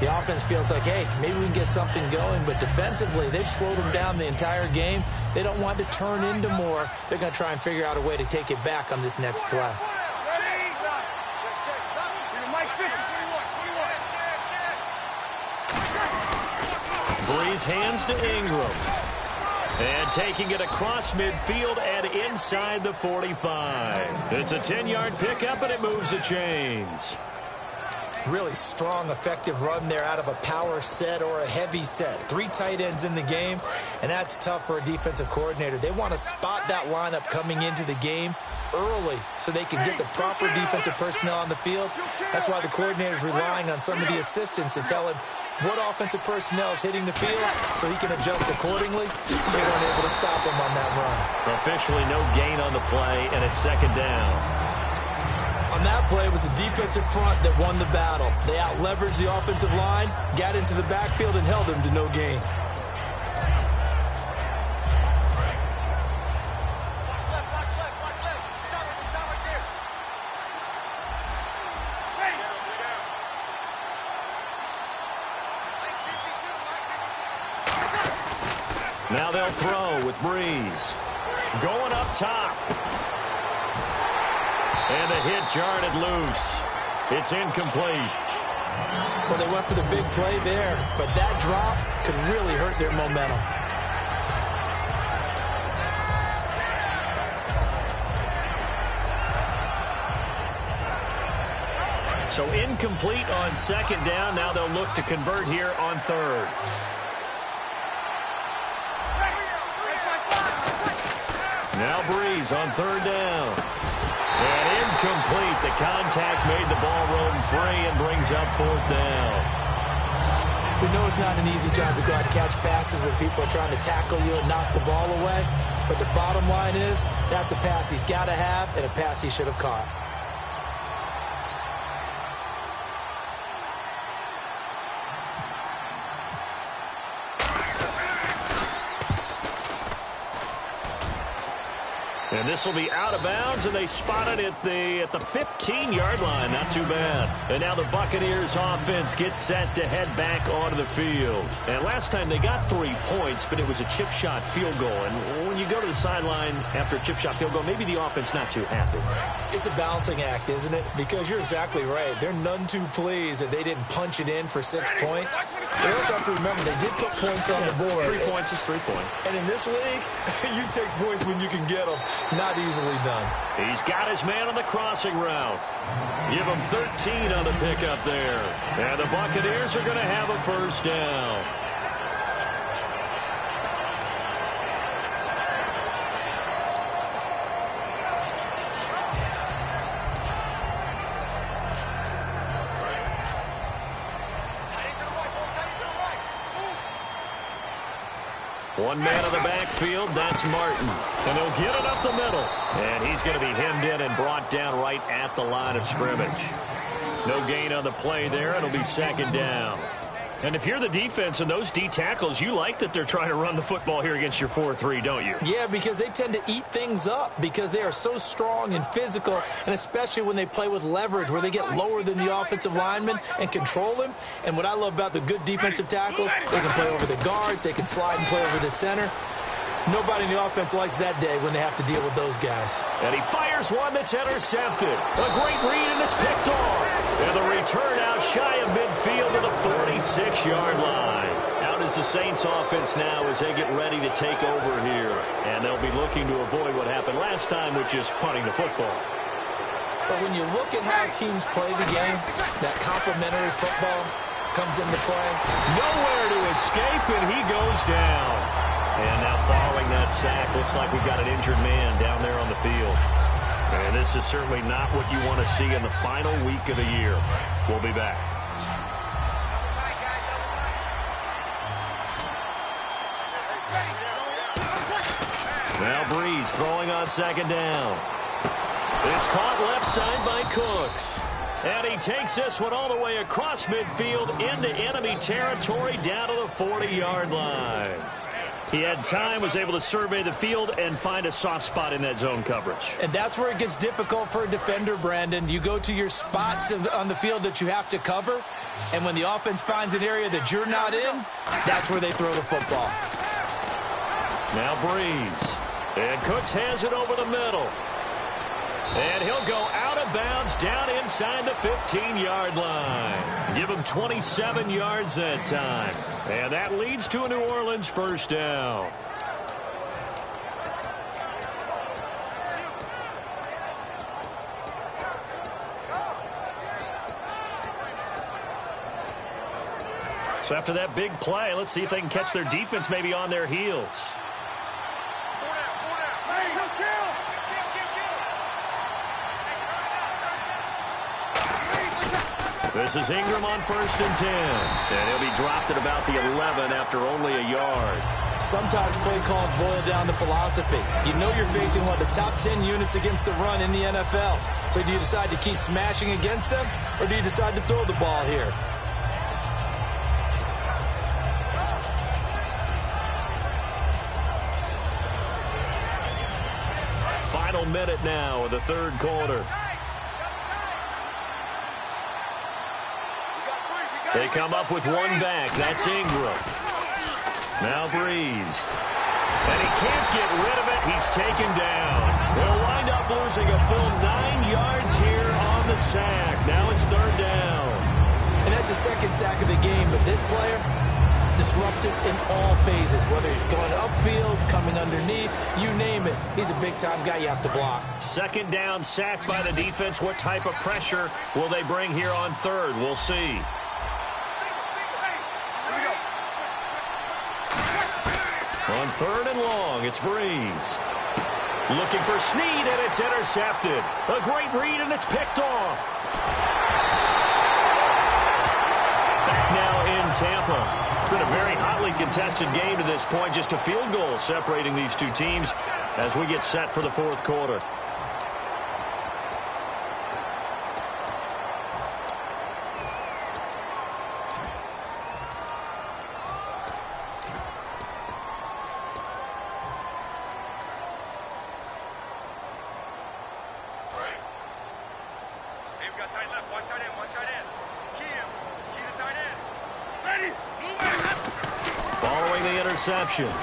the offense feels like, hey, maybe we can get something going, but defensively, they've slowed them down the entire game. They don't want to turn into more. They're going to try and figure out a way to take it back on this next play. Breeze hands to Ingram. And taking it across midfield and inside the 45. It's a 10-yard pickup, and it moves the chains. Really strong, effective run there out of a power set or a heavy set. 3 tight ends in the game, and that's tough for a defensive coordinator. They want to spot that lineup coming into the game early so they can get the proper defensive personnel on the field. That's why the coordinator is relying on some of the assistants to tell him what offensive personnel is hitting the field so he can adjust accordingly. They weren't able to stop him on that run. Officially no gain on the play, and it's 2nd down. On that play, it was the defensive front that won the battle. They out-leveraged the offensive line, got into the backfield, and held them to no gain. Now they'll throw with Breeze. Going up top. And the hit jarred it loose. It's incomplete. Well, they went for the big play there, but that drop could really hurt their momentum. So incomplete on second down. Now they'll look to convert here on third. Now Breeze on third down. And incomplete. The contact made the ball roam free and brings up fourth down. We know it's not an easy job to go out and catch passes when people are trying to tackle you and knock the ball away. But the bottom line is, that's a pass he's got to have and a pass he should have caught. And this will be out of bounds, and they spot it at the 15-yard line. Not too bad. And now the Buccaneers offense gets set to head back onto the field. And last time they got 3 points, but it was a chip shot field goal. And when you go to the sideline after a chip shot field goal, maybe the offense not too happy. It's a balancing act, isn't it? Because you're exactly right. They're none too pleased that they didn't punch it in for 6 points. They also have to remember they did put points on the board. 3 points is 3 points. And in this league, you take points when you can get them. Not easily done. He's got his man on the crossing route. Give him 13 on the pickup there. And the Buccaneers are going to have a first down. One man in the backfield, that's Martin. And they'll get it up the middle. And he's going to be hemmed in and brought down right at the line of scrimmage. No gain on the play there. It'll be second down. And if you're the defense and those D tackles, you like that they're trying to run the football here against your 4-3, don't you? Yeah, because they tend to eat things up because they are so strong and physical, and especially when they play with leverage where they get lower than the offensive lineman and control him. And what I love about the good defensive tackles, they can play over the guards, they can slide and play over the center. Nobody in the offense likes that day when they have to deal with those guys. And he fires one that's intercepted. A great read, and it's picked off. And the return out shy of midfield to the 46-yard line. Out is the Saints offense now as they get ready to take over here. And they'll be looking to avoid what happened last time with just punting the football. But when you look at how teams play the game, that complementary football comes into play. Nowhere to escape, and he goes down. And now following that sack, looks like we've got an injured man down there on the field. And this is certainly not what you want to see in the final week of the year. We'll be back. Now Breeze throwing on second down. It's caught left side by Cooks. And he takes this one all the way across midfield into enemy territory down to the 40-yard line. He had time, was able to survey the field and find a soft spot in that zone coverage. And that's where it gets difficult for a defender, Brandon. You go to your spots on the field that you have to cover, and when the offense finds an area that you're not in, that's where they throw the football. Now Breeze. And Cooks has it over the middle. And he'll go out of bounds down inside the 15-yard line. Give him 27 yards that time. And that leads to a New Orleans first down. So after that big play, let's see if they can catch their defense maybe on their heels. This is Ingram on 1st and 10. And he'll be dropped at about the 11 after only a yard. Sometimes play calls boil down to philosophy. You know you're facing one of the top 10 units against the run in the NFL. So do you decide to keep smashing against them, or do you decide to throw the ball here? Final minute now of the third quarter. They come up with one back. That's Ingram. Now Breeze. And he can't get rid of it. He's taken down. He'll wind up up losing a full 9 yards here on the sack. Now it's third down. And that's the second sack of the game, but this player, disruptive in all phases, whether he's going upfield, coming underneath, you name it. He's a big-time guy you have to block. Second down, sack by the defense. What type of pressure will they bring here on third? We'll see. On third and long, it's Breeze. Looking for Snead, and it's intercepted. A great read, and it's picked off. Back now in Tampa. It's been a very hotly contested game to this point. Just a field goal separating these two teams as we get set for the fourth quarter.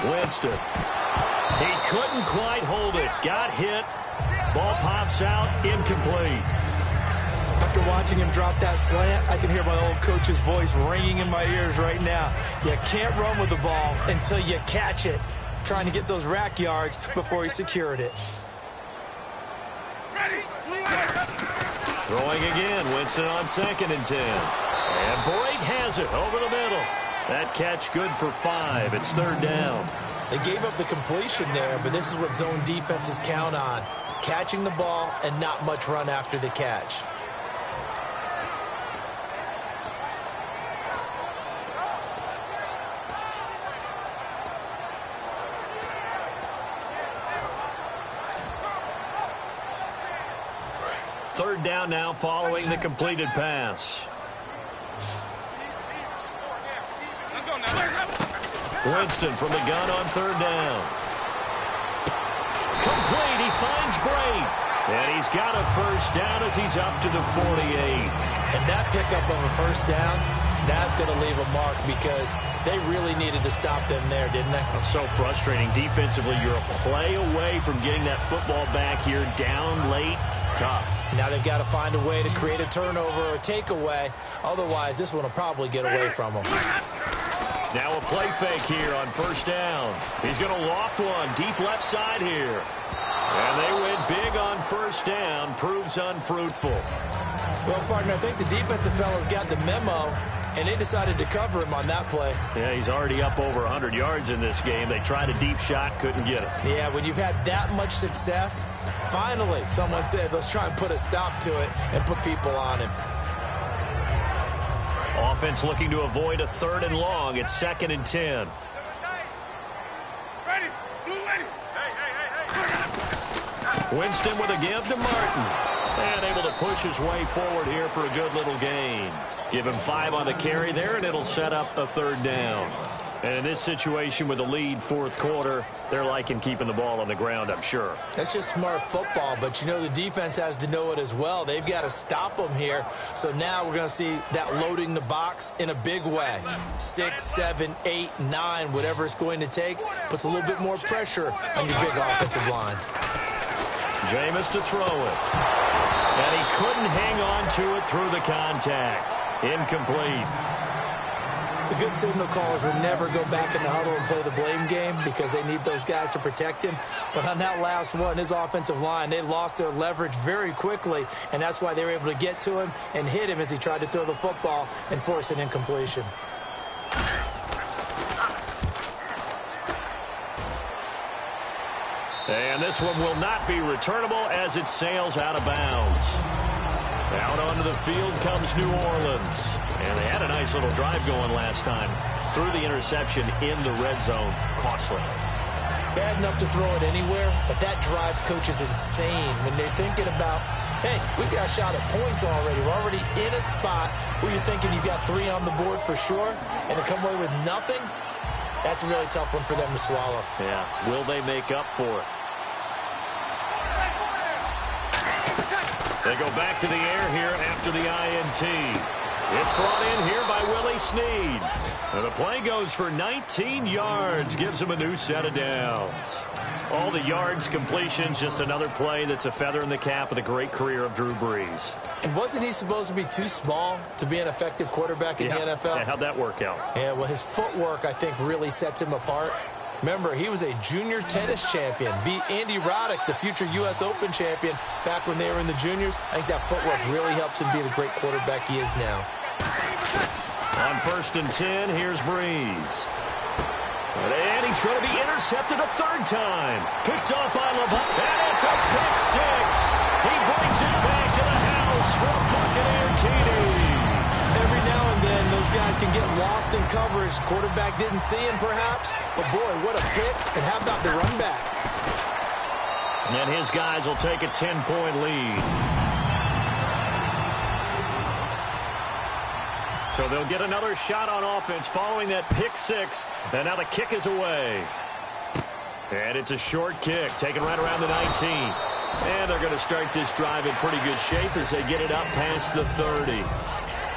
Winston. He couldn't quite hold it. Got hit. Ball pops out. Incomplete. After watching him drop that slant, I can hear my old coach's voice ringing in my ears right now. You can't run with the ball until you catch it. Trying to get those rack yards before he secured it. Throwing again. Winston on 2nd and 10. And Boyd has it over the middle. That catch good for 5. It's third down. They gave up the completion there, but this is what zone defenses count on. Catching the ball and not much run after the catch. Third down now following the completed pass. Winston from the gun on third down. Complete. He finds Bray. And he's got a first down as he's up to the 48. And that pickup of a first down, that's going to leave a mark because they really needed to stop them there, didn't they? It's so frustrating. Defensively, you're a play away from getting that football back here down late. Tough. Now they've got to find a way to create a turnover or a takeaway. Otherwise, this one will probably get away from them. Now a play fake here on first down. He's going to loft one deep left side here. And they win big on first down. Proves unfruitful. Well, partner, I think the defensive fellas got the memo, and they decided to cover him on that play. Yeah, he's already up over 100 yards in this game. They tried a deep shot, couldn't get it. Yeah, when you've had that much success, finally someone said, let's try and put a stop to it and put people on him. Offense looking to avoid a third and long. It's 2nd and 10. Winston with a give to Martin. And able to push his way forward here for a good little gain. Give him 5 on the carry there, and it'll set up a third down. And in this situation with the lead fourth quarter, they're liking keeping the ball on the ground, I'm sure. That's just smart football, but you know the defense has to know it as well. They've got to stop them here. So now we're going to see that loading the box in a big way. 6, 7, 8, 9, whatever it's going to take, puts a little bit more pressure on your big offensive line. Jameis to throw it. And he couldn't hang on to it through the contact. Incomplete. The good signal callers would never go back in the huddle and play the blame game because they need those guys to protect him. But on that last one, his offensive line, they lost their leverage very quickly, and that's why they were able to get to him and hit him as he tried to throw the football and force an incompletion. And this one will not be returnable as it sails out of bounds. Out onto the field comes New Orleans. And they had a nice little drive going last time. Threw the interception in the red zone. Costly. Bad enough to throw it anywhere, but that drives coaches insane when they're thinking about, hey, we've got a shot at points already. We're already in a spot where you're thinking you've got 3 on the board for sure, and to come away with nothing, that's a really tough one for them to swallow. Yeah, will they make up for it? They go back to the air here after the INT. It's brought in here by Willie Snead. And the play goes for 19 yards. Gives him a new set of downs. All the yards, completions, just another play that's a feather in the cap of the great career of Drew Brees. And wasn't he supposed to be too small to be an effective quarterback in the NFL? Yeah, how'd that work out? Yeah, well, his footwork, I think, really sets him apart. Remember, he was a junior tennis champion, beat Andy Roddick, the future U.S. Open champion, back when they were in the juniors. I think that footwork really helps him be the great quarterback he is now. On 1st and 10, here's Brees. And he's going to be intercepted a third time. Picked off by LeVar. And it's a pick six. He brings it back to the house for a Buccaneer TD. Every now and then, those guys can get lost in coverage. Quarterback didn't see him, perhaps. But, boy, what a pick. And how about the run back? And his guys will take a 10-point lead. So they'll get another shot on offense following that pick six. And now the kick is away. And it's a short kick, taken right around the 19. And they're going to start this drive in pretty good shape as they get it up past the 30.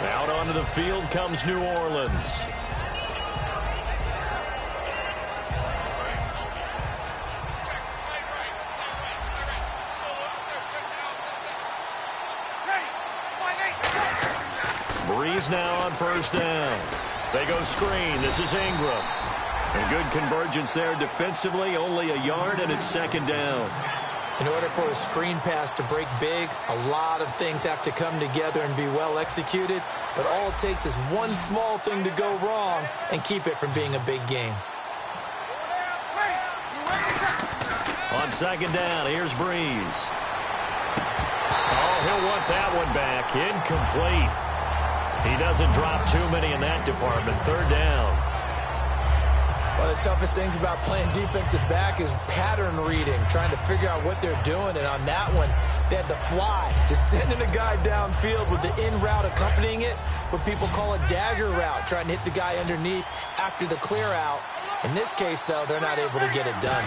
Out onto the field comes New Orleans. Brees now on 1st down. They go screen. This is Ingram. And good convergence there defensively. Only a yard, and it's 2nd down. In order for a screen pass to break big, a lot of things have to come together and be well executed. But all it takes is one small thing to go wrong and keep it from being a big game. On 2nd down, here's Brees. Oh, he'll want that one back. Incomplete. He doesn't drop too many in that department. 3rd down. One of the toughest things about playing defensive back is pattern reading, trying to figure out what they're doing. And on that one, they had the fly, just sending a guy downfield with the in route accompanying it, what people call a dagger route, trying to hit the guy underneath after the clear out. In this case, though, they're not able to get it done.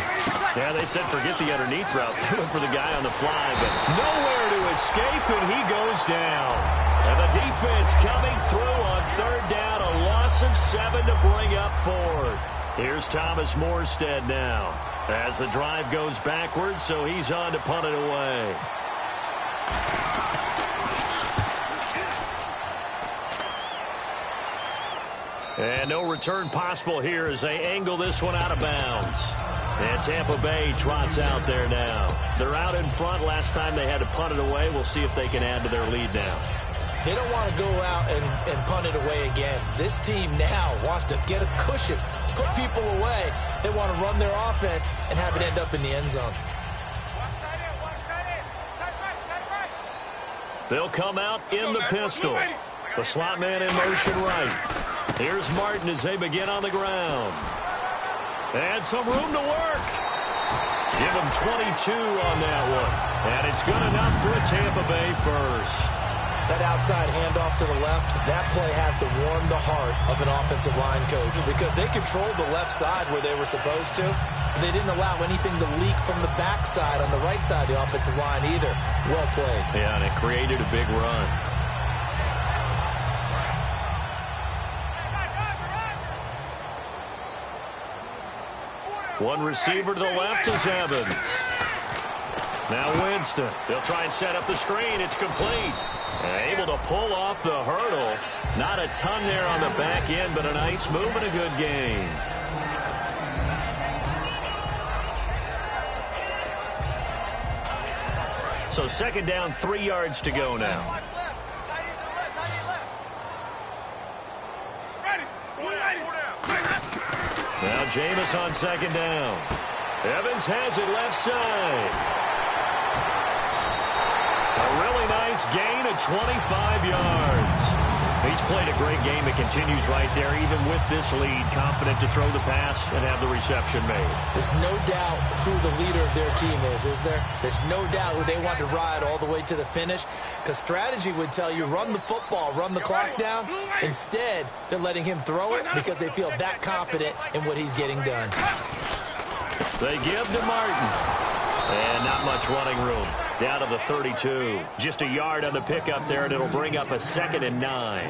Yeah, they said forget the underneath route. They went for the guy on the fly, but nowhere to escape, and he goes down. And the defense coming through on 3rd down, a loss of 7 to bring up 4th. Here's Thomas Morstead now as the drive goes backwards, so he's on to punt it away. And no return possible here as they angle this one out of bounds. And Tampa Bay trots out there now. They're out in front. Last time they had to punt it away. We'll see if they can add to their lead now. They don't want to go out and punt it away again. This team now wants to get a cushion, put people away. They want to run their offense and have it end up in the end zone. They'll come out in the pistol. The slot man in motion right. Here's Martin as they begin on the ground. And some room to work. Give him 22 on that one. And it's good enough for a Tampa Bay first. That outside handoff to the left, that play has to warm the heart of an offensive line coach because they controlled the left side where they were supposed to. They didn't allow anything to leak from the backside on the right side of the offensive line either. Well played. Yeah, and it created a big run. One receiver to the left is Evans. Now Winston. They'll try and set up the screen. It's complete. Able to pull off the hurdle. Not a ton there on the back end, but a nice move and a good gain. So 2nd down, 3 yards to go now. Now Jameis on 2nd down. Evans has it left side. A really nice gain of 25 yards. He's played a great game. It continues right there, even with this lead. Confident to throw the pass and have the reception made. There's no doubt who the leader of their team is there? There's no doubt who they want to ride all the way to the finish. Because strategy would tell you, run the football, run the clock down. Instead, they're letting him throw it because they feel that confident in what he's getting done. They give to Martin. And not much running room. Down to the 32. Just a yard on the pickup there, and it'll bring up a 2nd and 9.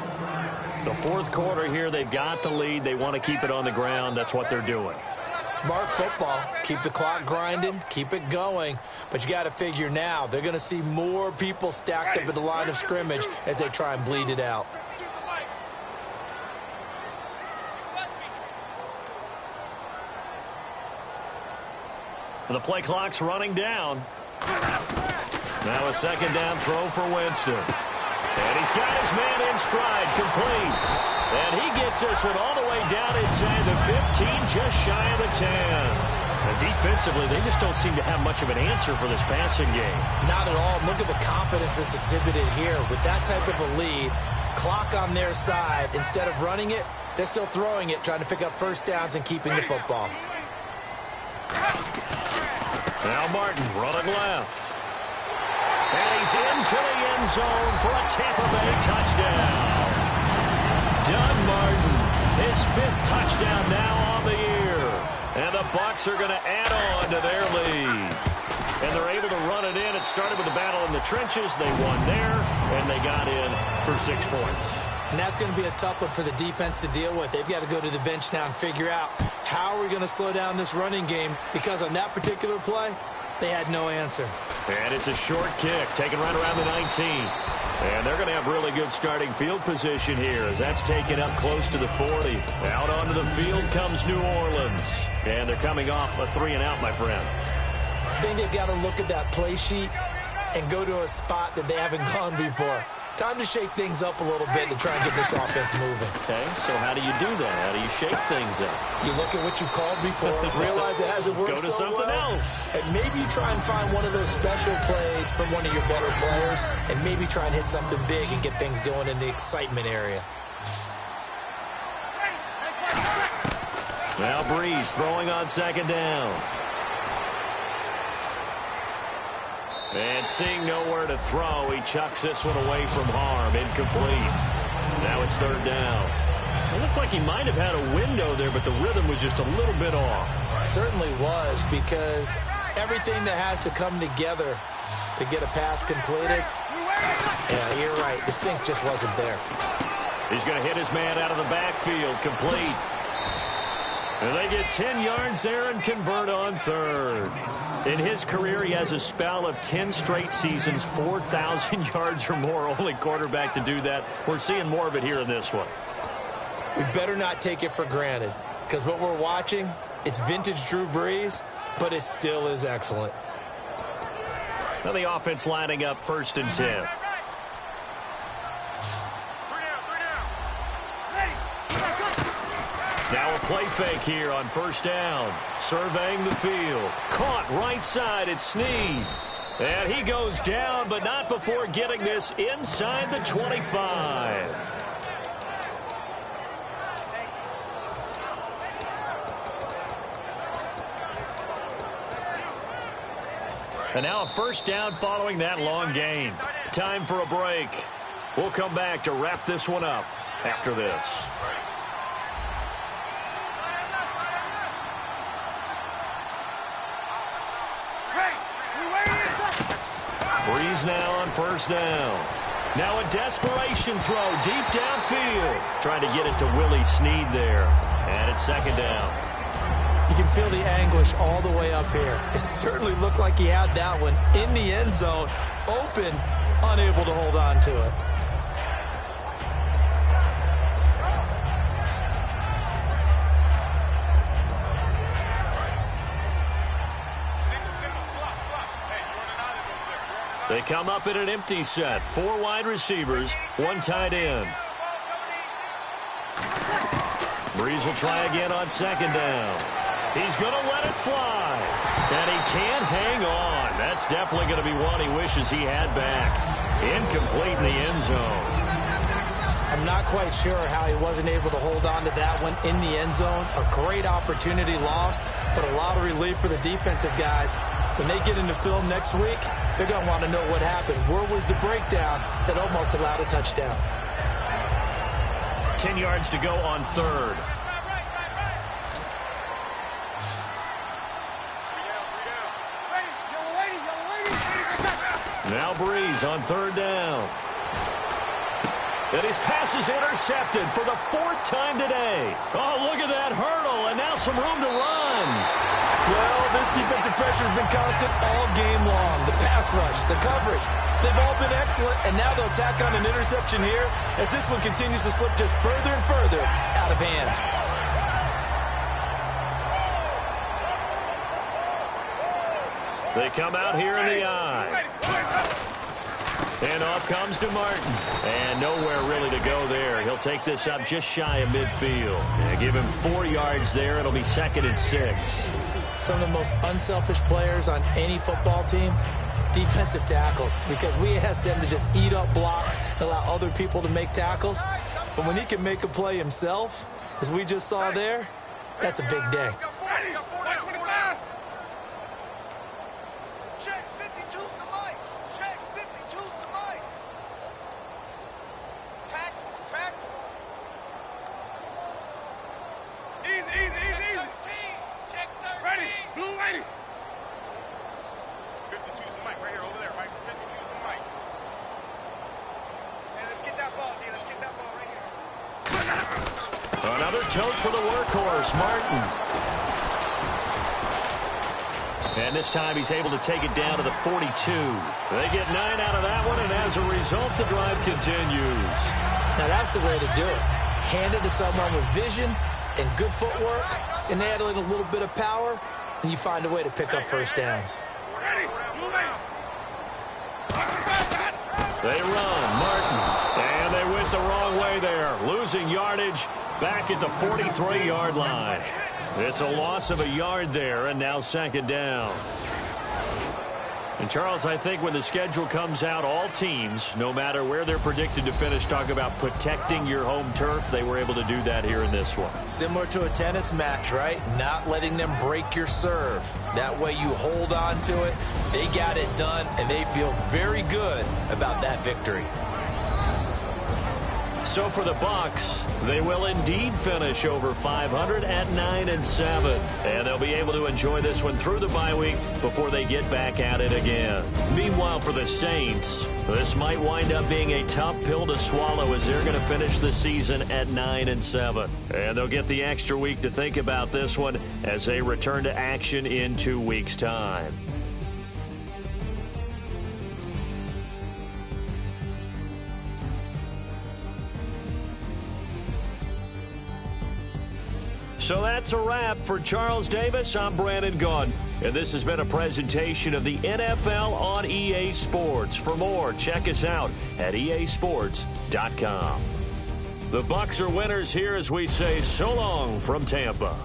The 4th quarter here, they've got the lead. They want to keep it on the ground. That's what they're doing. Smart football. Keep the clock grinding. Keep it going. But you got to figure now they're going to see more people stacked up at the line of scrimmage as they try and bleed it out. The play clock's running down. Now a second down throw for Winston. And he's got his man in stride, complete. And he gets this one all the way down inside the 15, just shy of the 10. And defensively, they just don't seem to have much of an answer for this passing game. Not at all. Look at the confidence that's exhibited here. With that type of a lead, clock on their side, instead of running it, they're still throwing it, trying to pick up first downs and keeping the football. Now Martin running left. And he's into the end zone for a Tampa Bay touchdown. Doug Martin, his 5th touchdown now on the year. And the Bucs are going to add on to their lead. And they're able to run it in. It started with a battle in the trenches. They won there, and they got in for 6 points. And that's going to be a tough one for the defense to deal with. They've got to go to the bench now and figure out how are we going to slow down this running game, because on that particular play, they had no answer. And it's a short kick, taken right around the 19. And they're going to have really good starting field position here as that's taken up close to the 40. Out onto the field comes New Orleans. And they're coming off a 3-and-out, my friend. I think they've got to look at that play sheet and go to a spot that they haven't gone before. Time to shake things up a little bit to try and get this offense moving. Okay, so how do you do that? How do you shake things up? You look at what you've called before, realize it hasn't worked Go to something else. And maybe you try and find one of those special plays from one of your better players, and maybe try and hit something big and get things going in the excitement area. Now Breeze throwing on second down. And seeing nowhere to throw, he chucks this one away from harm. Incomplete. Now it's third down. It looked like he might have had a window there, but the rhythm was just a little bit off. It certainly was, because everything that has to come together to get a pass completed, yeah, you're right. The sync just wasn't there. He's going to hit his man out of the backfield. Complete. And they get 10 yards there and convert on third. In his career, he has a spell of 10 straight seasons, 4,000 yards or more. Only quarterback to do that. We're seeing more of it here in this one. We better not take it for granted, because what we're watching, it's vintage Drew Brees, but it still is excellent. Now the offense lining up 1st and 10. Now a play fake here on 1st down. Surveying the field. Caught right side. It's Snead. And he goes down, but not before getting this inside the 25. And now a 1st down following that long gain. Time for a break. We'll come back to wrap this one up after this. Breeze now on 1st down. Now a desperation throw deep downfield. Trying to get it to Willie Snead there. And it's 2nd down. You can feel the anguish all the way up here. It certainly looked like he had that one in the end zone, open, unable to hold on to it. They come up in an empty set. 4 wide receivers, 1 tight end. Breeze will try again on 2nd down. He's going to let it fly. And he can't hang on. That's definitely going to be one he wishes he had back. Incomplete in the end zone. I'm not quite sure how he wasn't able to hold on to that one in the end zone. A great opportunity lost, but a lot of relief for the defensive guys. When they get into film next week, they're going to want to know what happened. Where was the breakdown that almost allowed a touchdown? 10 yards to go on 3rd. Now Breeze on 3rd down. And his pass is intercepted for the 4th time today. Oh, look at that hurdle, and now some room to run. Well, this defensive pressure has been constant all game long. The pass rush, the coverage, they've all been excellent, and now they'll tack on an interception here as this one continues to slip just further and further out of hand. They come out here in the eye. And off comes to Martin. And nowhere really to go there. He'll take this up just shy of midfield. And give him 4 yards there. It'll be 2nd and 6. Some of the most unselfish players on any football team, defensive tackles, because we ask them to just eat up blocks and allow other people to make tackles. But when he can make a play himself, as we just saw there, that's a big day. Another tote for the workhorse, Martin. And this time he's able to take it down to the 42. They get 9 out of that one, and as a result, the drive continues. Now that's the way to do it. Hand it to someone with vision and good footwork, and add in a little bit of power, and you find a way to pick up first downs. They run, Martin, and they went the wrong way there, losing yardage back at the 43-yard line. It's a loss of a yard there, and now 2nd down. And, Charles, I think when the schedule comes out, all teams, no matter where they're predicted to finish, talk about protecting your home turf. They were able to do that here in this one. Similar to a tennis match, right? Not letting them break your serve. That way you hold on to it. They got it done, and they feel very good about that victory. So for the Bucs, they will indeed finish over 500 at 9-7. And they'll be able to enjoy this one through the bye week before they get back at it again. Meanwhile, for the Saints, this might wind up being a tough pill to swallow as they're going to finish the season at 9-7. And they'll get the extra week to think about this one as they return to action in 2 weeks' time. So that's a wrap. For Charles Davis, I'm Brandon Gunn. And this has been a presentation of the NFL on EA Sports. For more, check us out at easports.com. The Bucs are winners here as we say so long from Tampa.